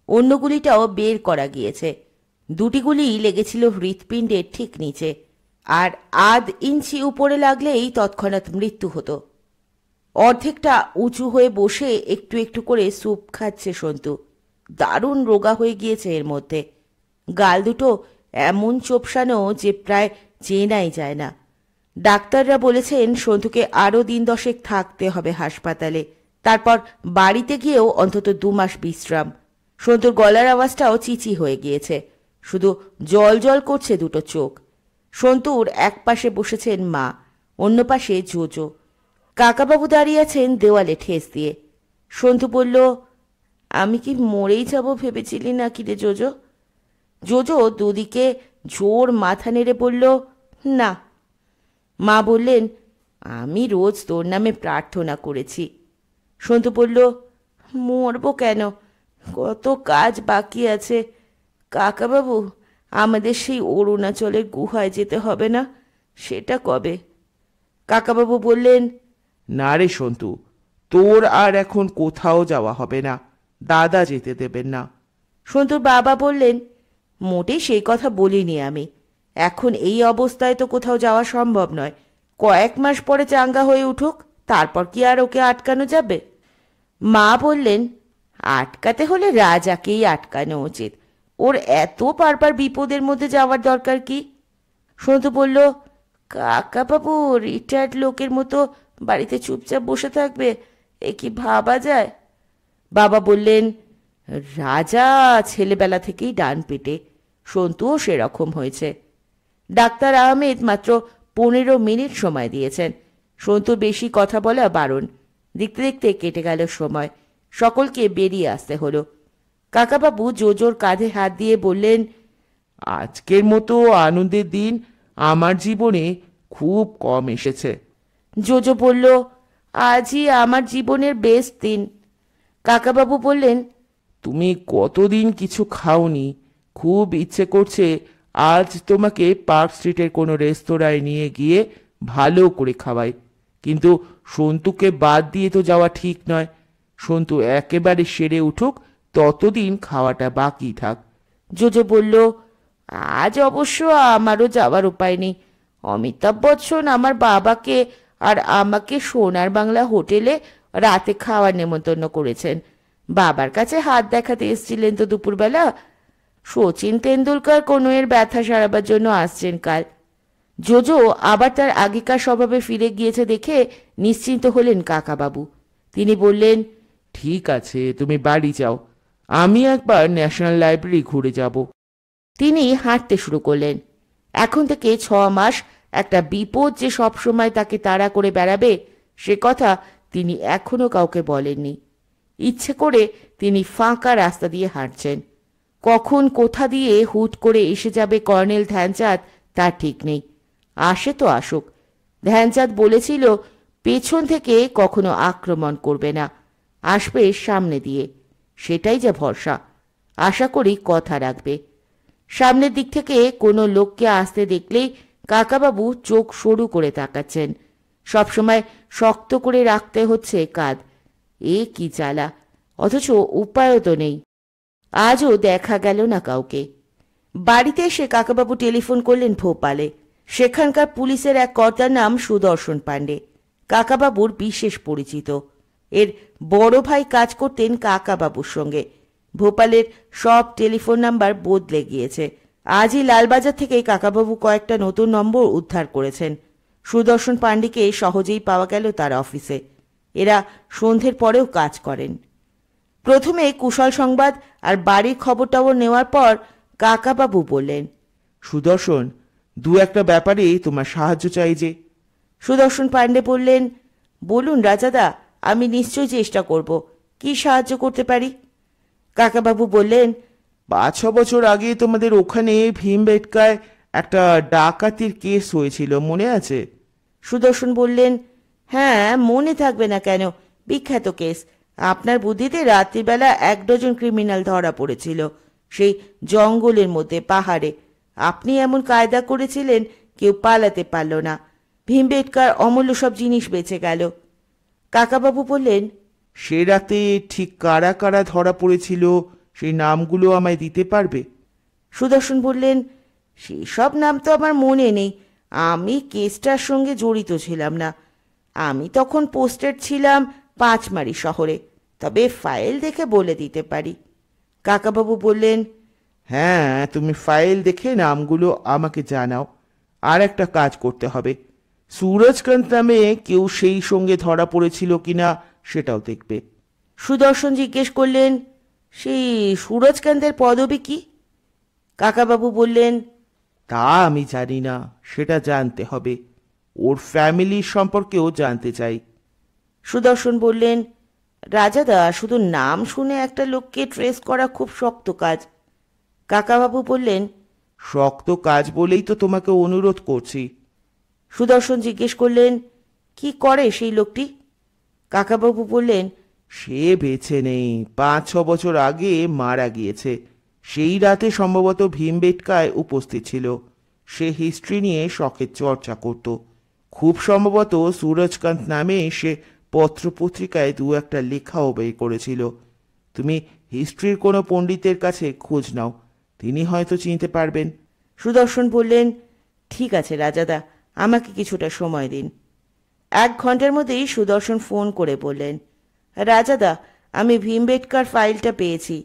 অন্য গুলিটাও বের করা গিয়েছে। 2টি গুলি লেগেছিল হৃৎপিণ্ডের ঠিক নিচে, আর আধ ইঞ্চি উপরে লাগলেই তৎক্ষণাৎ মৃত্যু হতো। অর্ধেকটা উঁচু হয়ে বসে একটু একটু করে স্যুপ খাচ্ছে সন্তু। দারুণ রোগা হয়ে গিয়েছে এর মধ্যে। গাল দুটো এমন চোপসানো যে প্রায় চেনাই যায় না। ডাক্তাররা বলেছেন সন্তুকে আরও 10 থাকতে হবে হাসপাতালে, তারপর বাড়িতে গিয়েও অন্তত 2 মাস বিশ্রাম। সন্তুর গলার আওয়াজটাও চিচি হয়ে গিয়েছে, শুধু জল জল করছে 2টো চোখ। সন্তুর এক পাশে বসেছেন মা, অন্য পাশে জোজো। কাকাবাবু দাঁড়িয়ে আছেন দেওয়ালে ঠেস দিয়ে। সন্তু বলল, আমি কি মরেই যাব ভেবেছিলি নাকি রে জোজো? জোজো দুদিকে জোর মাথা নেড়ে বলল, না। মা বললেন, আমি রোজ তোর নামে প্রার্থনা করেছি। সন্তু বলল, মরবো কেন? কত কাজ বাকি আছে। কাকাবাবু, আমাদের সেই অরুণাচলের গুহায় যেতে হবে না? সেটা কবে? কাকাবাবু বললেন, না রে সন্তু, তোর আর এখন কোথাও যাওয়া হবে না, দাদা যেতে দেবেন না। সন্তুর বাবা বললেন, মোটেই সেই কথা বলিনি আমি। এখন এই অবস্থায় তো কোথাও যাওয়া সম্ভব নয়। কয়েক মাস পরে চাঙ্গা হয়ে উঠুক, তারপর কি আর ওকে আটকানো যাবে? মা বললেন, আটকাতে হলে রাজাকেই আটকানো উচিত। ওর এত বারবার বিপদের মধ্যে যাওয়ার দরকার কি? সন্তু বলল, কাকা বাবু রিটায়ার্ড লোকের মতো বাড়িতে চুপচাপ বসে থাকবে, এ কি ভাবা যায়? বাবা বললেন, রাজা ছেলেবেলা থেকেই ডান পেটে, সন্তুও সেরকম হয়েছে। ডাক্তার আহমেদ মাত্র 15 মিনিট সময় দিয়েছেন। সন্তু বেশি কথা বলা বারণ। দেখতে দেখতে কেটে গেল সময়। সকলকে বেরিয়ে আসতে হলো। কাকাবাবু জোজোর কাঁধে হাত দিয়ে বললেন, আজকের মতো আনন্দের দিন আমার জীবনে খুব কম এসেছে। জোজো বলল, আজই আমার জীবনের বেস্ট দিন। কাকাবাবু বললেন, তুমি কতদিন কিছু খাওনি, খুব ইচ্ছে করছে আজ তোমাকে পার্ক স্ট্রিটের কোনো রেস্তোরাঁয় নিয়ে গিয়ে ভালো করে খাওয়াই, কিন্তু সন্তুকে বাদ দিয়ে তো যাওয়া ঠিক নয়। সন্তু একেবারে সেরে উঠুক, ততদিন খাওয়াটা বাকি থাক। জোজো বলল, আজ অবশ্য আমারও যাওয়ার উপায় নেই। অমিতাভ বচ্চন আমার বাবাকে আর আমাকে সোনার বাংলা হোটেলে রাতে খাওয়ার নেমন্তন্ন করেছেন। বাবার কাছে হাত দেখাতে এসেছিলেন তো দুপুরবেলা। শচীন তেন্ডুলকর কনুইয়ের ব্যথা সারাবার জন্য আসছেন কাল। জোজো আবার তার আগেকার স্বভাবে ফিরে গিয়েছে দেখে নিশ্চিন্ত হলেন কাকাবাবু। তিনি বললেন, ঠিক আছে, তুমি বাড়ি যাও, আমি একবার ন্যাশনাল লাইব্রেরি ঘুরে যাব। তিনি হাঁটতে শুরু করলেন। এখন থেকে 6 মাস একটা বিপদ যে সবসময় তাকে তাড়া করে বেড়াবে সে কথা তিনি এখনো কাউকে বলেননি। ইচ্ছে করে তিনি ফাঁকা রাস্তা দিয়ে হাঁটছেন। কখন কোথা দিয়ে হুট করে এসে যাবে কর্নেল ধ্যানচাঁদ তার ঠিক নেই। আসে তো আসুক। ধ্যানচাঁদ বলেছিল পেছন থেকে কখনো আক্রমণ করবে না, আসবে সামনে দিয়ে। সেটাই যে ভরসা। আশা করি কথা রাখবে। সামনের দিক থেকে কোনো লোককে আসতে দেখলেই কাকাবাবু চোখ সরু করে তাকাচ্ছেন। সবসময় শক্ত করে রাখতে হচ্ছে কাঁধ। এ কি জ্বালা! অথচ উপায়ও তো নেই। আজও দেখা গেল না কাউকে। বাড়িতে এসে কাকাবাবু টেলিফোন করলেন ভোপালে। সেখানকার পুলিশের এক কর্তার নাম সুদর্শন পাণ্ডে, কাকাবাবুর বিশেষ পরিচিত। এর বড় ভাই কাজ করতেন কাকাবাবুর সঙ্গে। ভোপালের সব টেলিফোন নাম্বার বদলে গিয়েছে। আজই লালবাজার থেকেই কাকাবাবু কয়েকটা নতুন নম্বর উদ্ধার করেছেন। সুদর্শন পাণ্ডেকে সহজেই পাওয়া গেল তার অফিসে। এরা সন্ধ্যের পরেও কাজ করেন। প্রথমে কুশল সংবাদ আর বাড়ির খবর টবর নেওয়ার পর কাকাবাবু বললেন, সুদর্শন, দু একটা ব্যাপারে তোমার সাহায্য চাই যে। সুদর্শন পাণ্ডে বললেন, বলুন রাজাদা, আমি নিশ্চয়ই চেষ্টা করব। কি সাহায্য করতে পারি? কাকাবাবু বললেন, 5-6 বছর আগে তোমাদের ওখানে ভীমবেটকায় একটা ডাকাতির কেস হয়েছিল, মনে আছে? সুদর্শন বললেন, হ্যাঁ, মনে থাকবে না কেন, বিখ্যাত কেস। আপনার বুদ্ধিতে রাত্রিবেলা 1 ডজন ক্রিমিনাল ধরা পড়েছিল সেই জঙ্গলের মধ্যে, পাহাড়ে। আপনি এমন কায়দা করেছিলেন কেউ পালাতে পারল না। ভীমবেটকার অমূল্য সব জিনিস বেঁচে গেল। কাকাবাবু বললেন, সে রাতে ঠিক কারা কারা ধরা পড়েছিল সেই নামগুলো আমায় দিতে পারবে? সুদর্শন বললেন, সেসব নাম তো আমার মনে নেই। আমি কেসটার সঙ্গে জড়িত ছিলাম না। আমি তখন পোস্টেড ছিলাম 5মারি শহরে। তবে ফাইল দেখে বলে দিতে পারি। কাকাবাবু বললেন, হ্যাঁ, তুমি ফাইল দেখে নামগুলো আমাকে জানাও। আর একটা কাজ করতে হবে, সুরজকান্ত নামে কেউ সেই সঙ্গে ধরা পড়েছিল কিনা সেটাও দেখবে। সুদর্শন জিজ্ঞেস করলেন, সেই সুরজকান্তের পদবী কি? কাকাবাবু বললেন, তা আমি জানি না, সেটা জানতে হবে। ওর ফ্যামিলির সম্পর্কেও জানতে চাই। সুদর্শন বললেন, রাজাদা, শুধু নাম শুনে একটা লোককে ট্রেস করা খুব শক্ত কাজ। কাকাবাবু বললেন, শক্ত কাজ বলেই তো তোমাকে অনুরোধ করছি। সুদর্শন জিজ্ঞেস করলেন, কি করে সেই লোকটি? কাকাবাবু বললেন, সে বেঁচে নেই, 5-6 বছর আগে মারা গিয়েছে। সেই রাতে সম্ভবত ভীমবেটকায় উপস্থিত ছিল। সে হিস্ট্রি নিয়ে শখের চর্চা করত। খুব সম্ভবত সুরজকান্ত নামে সে পত্রপত্রিকায় 2-একটা লেখাও বের করেছিল। তুমি হিস্ট্রির কোনো পণ্ডিতের কাছে খোঁজ নাও, তিনি হয়তো চিনতে পারবেন। সুদর্শন বললেন, ঠিক আছে রাজাদা, আমাকে কিছুটা সময় দিন। 1 ঘন্টার মধ্যেই সুদর্শন ফোন করে বললেন, রাজাদা, আমি ভীমবেটকার ফাইলটা পেয়েছি।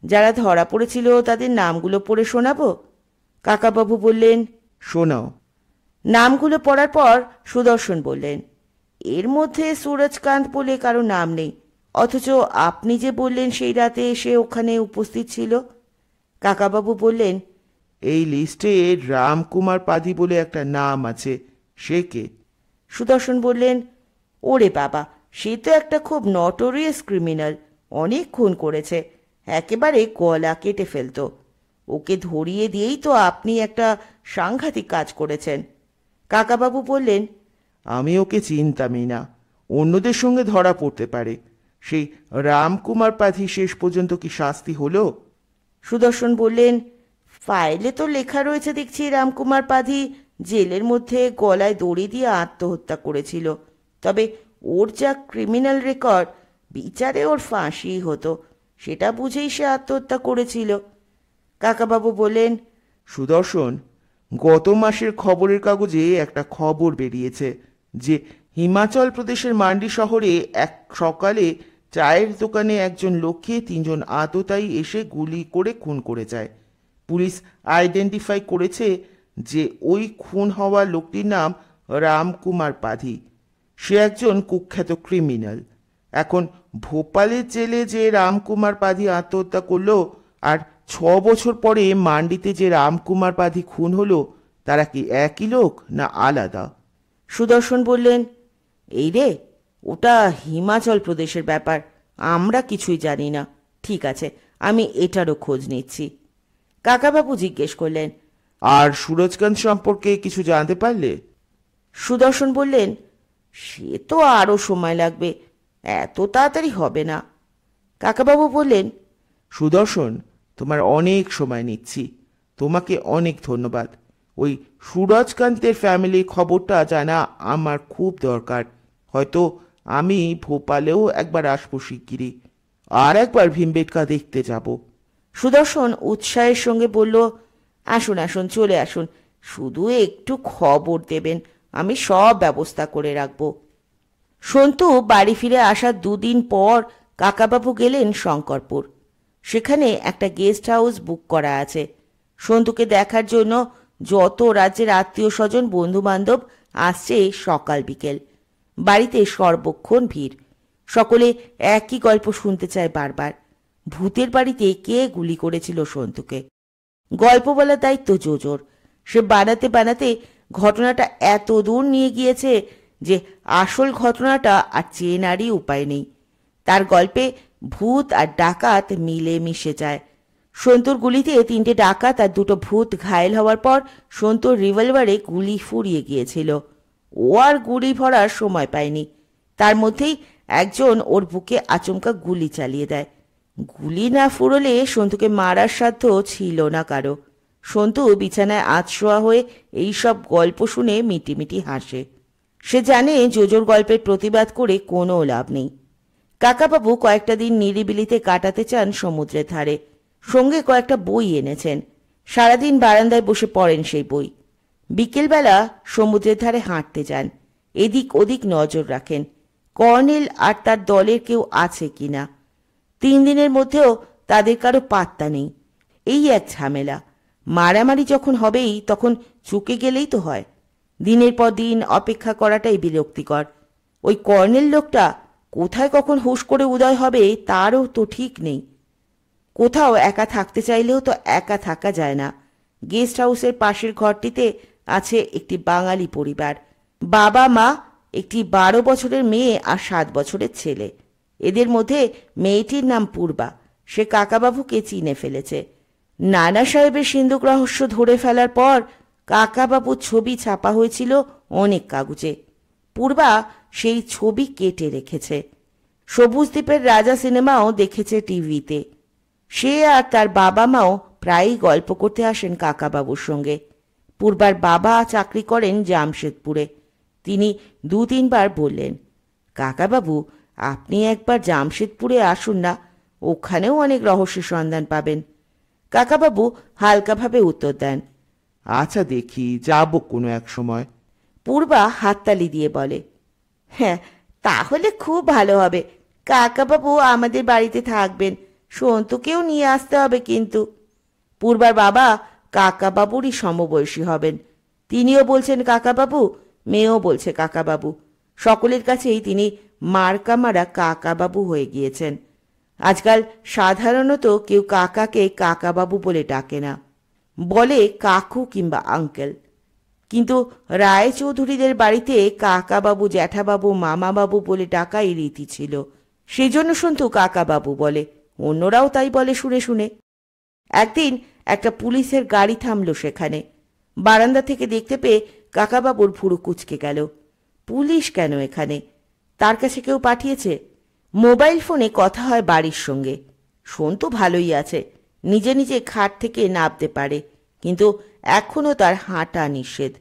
যারা ধরা পড়েছিল তাদের নামগুলো পড়ে শোনাবো? কাকাবাবু বললেন, শোনাও। নামগুলো পড়ার পর সুদর্শন বললেন, এর মধ্যে সুরজকান্ত বলে কারো নাম নেই, অথচ আপনি যে বললেন সেই রাতে এসে ওখানে উপস্থিত ছিল। কাকাবাবু বললেন, এই লিস্টে রামকুমার পাধি বলে একটা নাম আছে, সে কে? সুদর্শন বললেন, ওরে বাবা, সে তো একটা খুব নটোরিয়াস ক্রিমিনাল, অনেক খুন করেছে, একেবারে গলা কেটে ফেলতো। ওকে ধরিয়ে দিয়েই তো আপনি একটা সাংঘাতিক কাজ করেছেন। কাকাবাবু বললেন, আমি ওকে চিনতামই না, অন্যদের সঙ্গে ধরা পড়তে পারে। সেই রামকুমার পাধি শেষ পর্যন্ত কি শাস্তি হলো? সুদর্শন বললেন, ফাইলে তো লেখা রয়েছে দেখছি রামকুমার পাধি জেলের মধ্যে গলায় দড়ি দিয়ে আত্মহত্যা করেছিল। তবে ওর যা ক্রিমিনাল রেকর্ড, বিচারে ওর ফাঁসি হতো, সেটা বুঝেই সে আত্মহত্যা করেছিল। কাকাবাবু বললেন, সুদর্শন, গত মাসের খবরের কাগজে একটা খবর বেরিয়েছে যে হিমাচল প্রদেশের মান্ডি শহরে এক সকালে চায়ের দোকানে একজন লোককে 3 জন আততায়ী এসে গুলি করে খুন করে যায়। পুলিশ আইডেন্টিফাই করেছে যে ওই খুন হওয়া লোকটির নাম রামকুমার পাধি। সে একজন কুখ্যাত ক্রিমিনাল। এখন ভোপালের জেলে যে রামকুমার পাধি আত্মহত্যা করলো, আর 6 বছর পরে মান্ডিতে যে রামকুমার পাধি খুন হলো, তারা কি একই লোক না আলাদা? সুদর্শন বললেন, এই রে, ওটা হিমাচল প্রদেশের ব্যাপার, আমরা কিছুই জানি না। ঠিক আছে, আমি এটারও খোঁজ নিচ্ছি। কাকাবাবু জিজ্ঞেস করলেন, আর সুরজকান্ত সম্পর্কে কিছু জানতে পারলে? সুদর্শন বললেন, সে তো আরও সময় লাগবে, এত তাড়াতাড়ি হবে না। কাকাবাবু বললেন, সুদর্শন, তোমার অনেক সময় নিচ্ছি, তোমাকে অনেক ধন্যবাদ। ওই সুরজকান্তের ফ্যামিলির খবরটা জানা আমার খুব দরকার। হয়তো আমি ভোপালেও একবার আসবো শিগগিরই, আর একবার ভীমবেটকা দেখতে যাব। সুদর্শন উৎসাহের সঙ্গে বলল, আসুন আসুন, চলে আসুন, শুধু একটু খবর দেবেন, আমি সব ব্যবস্থা করে রাখব। সন্তু বাড়ি ফিরে আসার 2 দিন পর কাকাবাবু গেলেন শঙ্করপুর। সেখানে একটা গেস্ট হাউস বুক করা আছে। সন্তুকে দেখার জন্য যত রাজ্যের আত্মীয় স্বজন বন্ধু বান্ধব আসছে সকাল বিকেল। বাড়িতে সর্বক্ষণ ভিড়। সকলে একই গল্প শুনতে চায় বারবার। ভূতের বাড়িতে কে গুলি করেছিল সন্তুকে। গল্প বলার দায়িত্ব জোজোর। সে বানাতে বানাতে ঘটনাটা এত দূর নিয়ে গিয়েছে যে আসল ঘটনাটা আর চেনারই উপায় নেই। তার গল্পে ভূত আর ডাকাত মিলে মিশে যায়। সন্তুর গুলিতে 3টে ডাকাত আর 2টো ভূত ঘায়েল হওয়ার পর সন্তুর রিভলভারে গুলি ফুরিয়ে গিয়েছিল। ও আর গুলি ভরার সময় পায়নি। তার মধ্যেই একজন ওর বুকে আচমকা গুলি চালিয়ে দেয়। গুলি না ফুরলে সন্তুকে মারার সাধ্য ছিল না কারো। সন্তু বিছানায় আধশোয়া হয়ে এইসব গল্প শুনে মিটিমিটি হাসে। সে জানে জোজোর গল্পের প্রতিবাদ করে কোনো লাভ নেই। কাকাবাবু কয়েকটা দিন নিরিবিলিতে কাটাতে চান সমুদ্রের ধারে। সঙ্গে কয়েকটা বই এনেছেন। সারাদিন বারান্দায় বসে পড়েন সেই বই। বিকেলবেলা সমুদ্রের ধারে হাঁটতে যান। এদিক ওদিক নজর রাখেন কর্নেল আর তার দলের কেউ আছে কিনা। 3 দিনের মধ্যেও তাদের কারো পাত্তা নেই। এই এক ঝামেলা। মারামারি যখন হবেই তখন চুকে গেলেই তো হয়। দিনের পর দিন অপেক্ষা করাটাই বিরক্তিকর। ওই কর্নেল লোকটা কোথায় কখন হুশ করে উদয় হবে তারও তো ঠিক নেই। কোথাও একা থাকতে চাইলেও তো একা থাকা যায় না। গেস্ট হাউসের পাশের ঘরটিতে আছে একটি বাঙালি পরিবার। বাবা মা, একটি 12 বছরের মেয়ে আর 7 বছরের ছেলে। এদের মধ্যে মেয়েটির নাম পূর্বা। সে কাকাবাবুকে চিনে ফেলেছে। নানা সাহেবের সিন্ধুক রহস্য ধরে ফেলার পর কাকাবাবুর ছবি ছাপা হয়েছিল অনেক কাগজে। পূর্বা সেই ছবি কেটে রেখেছে। সবুজ দ্বীপের রাজা সিনেমাও দেখেছে টিভিতে। সে আর তার বাবা মাও প্রায়ই গল্প করতে আসেন কাকাবাবুর সঙ্গে। পূর্বার বাবা চাকরি করেন জামশেদপুরে। তিনি 2-3 বার বললেন, কাকাবাবু, আপনি একবার জামশেদপুরে আসুন না, ওখানেও অনেক রহস্যের সন্ধান পাবেন। কাকাবাবু হালকাভাবে উত্তর দেন, আচ্ছা, দেখি, যাব কোনো এক সময়। পূর্বা হাততালি দিয়ে বলে, হ্যাঁ, তাহলে খুব ভালো হবে। কাকাবাবু আমাদের বাড়িতে থাকবেন, সন্তুকেও নিয়ে আসতে হবে কিন্তু। পূর্বার বাবা কাকাবাবুরই সমবয়সী হবেন। তিনিও বলছেন কাকাবাবু, মেয়েও বলছে কাকাবাবু। সকলের কাছেই তিনি মার্কা মারা কাকাবাবু হয়ে গিয়েছেন। আজকাল সাধারণত কেউ কাকাকে কাকাবাবু বলে ডাকে না, বলে কাকু কিংবা আঙ্কেল। কিন্তু রায়চৌধুরীদের বাড়িতে কাকাবাবু, জ্যাঠাবাবু, মামাবাবু বলে ডাকাই রীতি ছিল। সেজন্য সন্তু কাকাবাবু বলে, অন্যরাও তাই বলে শুনে শুনে। একদিন একটা পুলিশের গাড়ি থামলো সেখানে। বারান্দা থেকে দেখতে পেয়ে কাকাবাবুর ভুরু কুঁচকে গেল। পুলিশ কেন এখানে? তার কাছে কেউ পাঠিয়েছে? মোবাইল ফোনে কথা হয় বাড়ির সঙ্গে। সন্তু ভালোই আছে, নিজে নিজে খাট থেকে নামতে পারে, কিন্তু এখনো তার হাঁটা নিষেধ।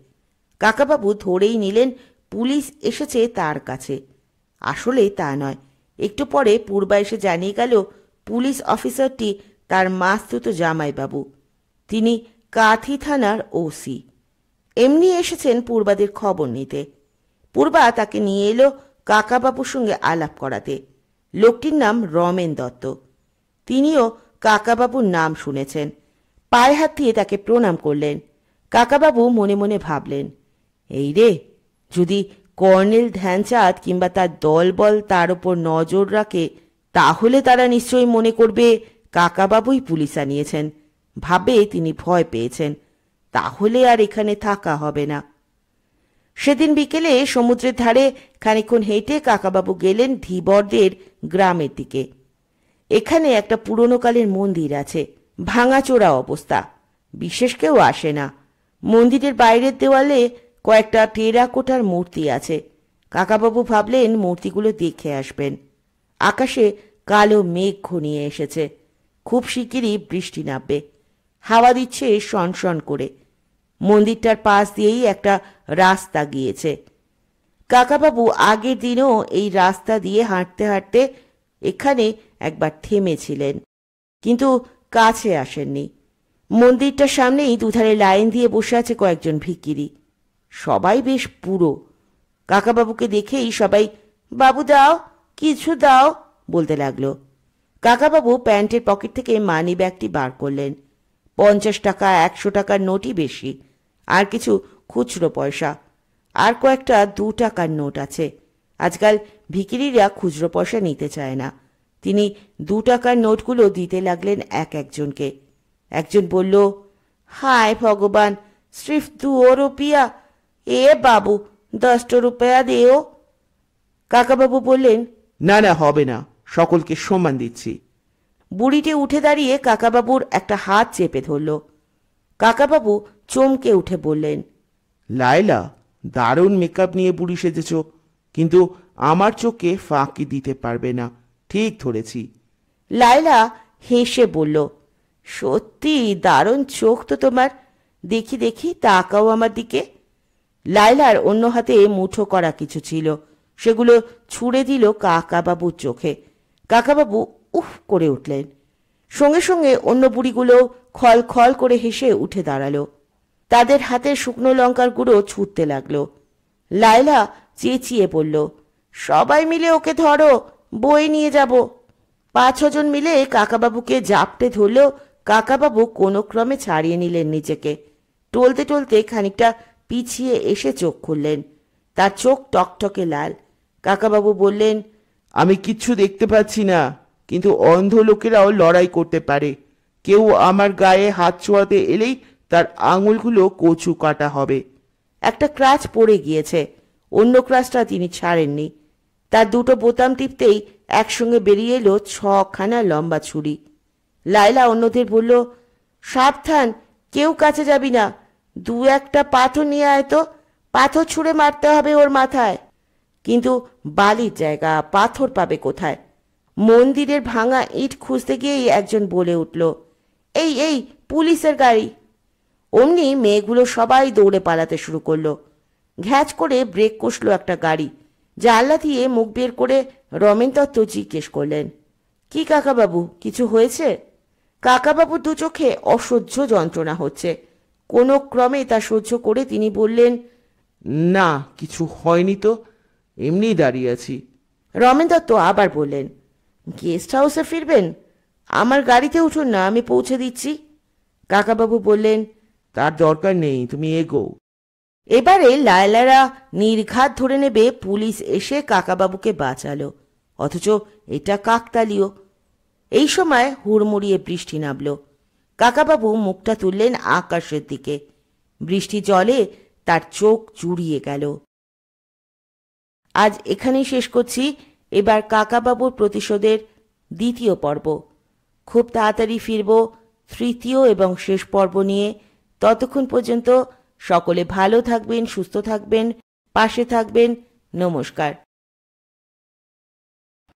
কাকাবাবু ধরেই নিলেন পুলিশ এসেছে তার কাছে। আসলে তা নয়। একটু পরে পূর্বা এসে জানিয়ে গেল পুলিশ অফিসারটি তার মাস্তুত জামাইবাবু। তিনি কাঁথি থানার ওসি। এমনি এসেছেন পূর্বাদের খবর নিতে। পূর্বা তাকে নিয়ে এলো কাকাবাবুর সঙ্গে আলাপ করাতে। লোকটির নাম রমেন দত্ত। তিনিও কাকাবাবুর নাম শুনেছেন। পায়ে হাত দিয়ে তাকে প্রণাম করলেন। কাকাবাবু মনে মনে ভাবলেন, এই রে, যদি কর্নেল ধ্যানচাঁদ কিংবা তার দলবল তার ওপর নজর রাখে, তাহলে তারা নিশ্চয়ই মনে করবে কাকাবাবুই পুলিশ আনিয়েছেন। ভাবে তিনি ভয় পেয়েছেন। তাহলে আর এখানে থাকা হবে না। সেদিন বিকেলে সমুদ্রের ধারে খানিকক্ষণ হেঁটে কাকাবাবু গেলেন ধীবরদের গ্রামের দিকে। এখানে একটা পুরনো কালের মন্দির আছে, ভাঙাচোরা অবস্থা, বিশেষ কেউ আসে না। মন্দিরের বাইরের দেওয়ালে কয়েকটা টেরাকোটার মূর্তি আছে। কাকাবাবু ভাবলেন মূর্তিগুলো দেখে আসবেন। আকাশে কালো মেঘ ঘনিয়ে এসেছে, খুব শিগগিরই বৃষ্টি নামবে। হাওয়া দিচ্ছে শনশন করে। মন্দিরটার পাশ দিয়েই একটা রাস্তা গিয়েছে। কাকাবাবু আগের দিনও এই রাস্তা দিয়ে হাঁটতে হাঁটতে এখানে একবার থেমেছিলেন, কিন্তু কাছে আসেননি। মন্দিরটার সামনেই দুধারে লাইন দিয়ে বসে আছে কয়েকজন ভিখিরি। সবাই বেশ পুরো। কাকাবাবুকে দেখেই সবাই বাবু দাও, কিছু দাও বলতে লাগলো। কাকাবাবু প্যান্টের পকেট থেকে মানি ব্যাগটি বার করলেন। 50 টাকা, 100 টাকার নোটই বেশি, আর কিছু খুচরো পয়সা, আর কয়েকটা 2 টাকার নোট আছে। আজকাল ভিখিরিরা খুচরো পয়সা নিতে চায় না। তিনি 2 টাকার নোটগুলো দিতে লাগলেন এক একজনকে। একজন বলল, হায় ভগবান, সির্ফ 2 রুপিয়া। এ বাবু, 10 রুপিয়া দেও। কাকাবাবু বললেন, না না, হবে না, সকলকে সম্মান দিচ্ছি। বুড়িটি উঠে দাঁড়িয়ে কাকাবাবুর একটা হাত চেপে ধরল। কাকাবাবু চমকে উঠে বললেন, লায়লা, দারুণ মেকআপ নিয়ে বুড়ি সেজেছ, কিন্তু আমার চোখে ফাঁকি দিতে পারবে না। ঠিক ধরেছি। লায়লা হেসে বলল, সত্যি দারুণ চোখ তো তোমার। দেখি দেখি, তাকাও আমার দিকে। লায়লার অন্য হাতে মুঠো করা কিছু ছিল, সেগুলো ছুঁড়ে দিল কাকাবাবুর চোখে। কাকাবাবু উফ করে উঠলেন। সঙ্গে সঙ্গে অন্য বুড়িগুলো খল খল করে হেসে উঠে দাঁড়ালো। তাদের হাতে শুকনো লঙ্কার গুঁড়ো ছুটতে লাগলো। লায়লা চেঁচিয়ে বলল, সবাই মিলে ওকে ধরো, বই নিয়ে যাব। 5-6 জন মিলে কাকাবাবুকে জাপটে ধরলেও কাকাবাবু কোনো ক্রমে ছাড়িয়ে নিলেন নিজেকে। টলতে টলতে খানিকটা পিছিয়ে এসে চোখ খুললেন। তার চোখ টকটকে লাল। কাকাবাবু বললেন, আমি কিচ্ছু দেখতে পাচ্ছি না, কিন্তু অন্ধ লোকেরাও লড়াই করতে পারে। কেউ আমার গায়ে হাত ছোঁয়াতে এলেই তার আঙুলগুলো কচু কাটা হবে। একটা ক্রাচ পড়ে গিয়েছে, অন্য ক্রাচটা তিনি ছাড়েননি। তার 2টো বোতাম টিপতেই একসঙ্গে বেরিয়ে এলো 6খানা লম্বা ছুরি। লায়লা অন্যদের বলল, সাবধান, কেউ কাছে যাবি না। 2-1টা পাথর নিয়ে আয় তো, পাথর ছুঁড়ে মারতে হবে ওর মাথায়। কিন্তু বালির জায়গা, পাথর পাবে কোথায়? মন্দিরের ভাঙা ইট খুঁজতে গিয়েই একজন বলে উঠল, এই এই, পুলিশের গাড়ি। অমনি মেয়েগুলো সবাই দৌড়ে পালাতে শুরু করলো। ঘ্যাচ করে ব্রেক কষল একটা গাড়ি। জানলা দিয়ে মুখ বের করে রমেন দত্ত জিজ্ঞেস করলেন, কি কাকাবাবু, কিছু হয়েছে? কাকাবাবুর 2 চোখে অসহ্য যন্ত্রণা হচ্ছে। কোনো ক্রমে তা সহ্য করে তিনি বললেন, না, কিছু হয়নি তো, এমনি দাঁড়িয়ে আছি। রমেন দত্ত আবার বললেন, গেস্ট হাউসে ফিরবেন? আমার গাড়িতে উঠুন না, আমি পৌঁছে দিচ্ছি। কাকাবাবু বললেন, তার দরকার নেই, তুমি এগো। এবারে লায়লারা নির্ঘাত ধরে নেবে পুলিশ এসে কাকাবাবুকে বাঁচালো, অথচ এটা কাকতালীয়। এই সময় হুড়মুড়িয়ে বৃষ্টি নামল। কাকাবাবু মুখটা তুললেন আকাশের দিকে। বৃষ্টি জলে তার চোখ জুড়িয়ে গেল। আজ এখানেই শেষ করছি। এবার কাকাবাবুর প্রতিশোধের দ্বিতীয় পর্ব। খুব তাড়াতাড়ি ফিরব তৃতীয় এবং শেষ পর্ব নিয়ে। ততক্ষণ পর্যন্ত সকলে ভালো থাকবেন, সুস্থ থাকবেন, পাশে থাকবেন। নমস্কার।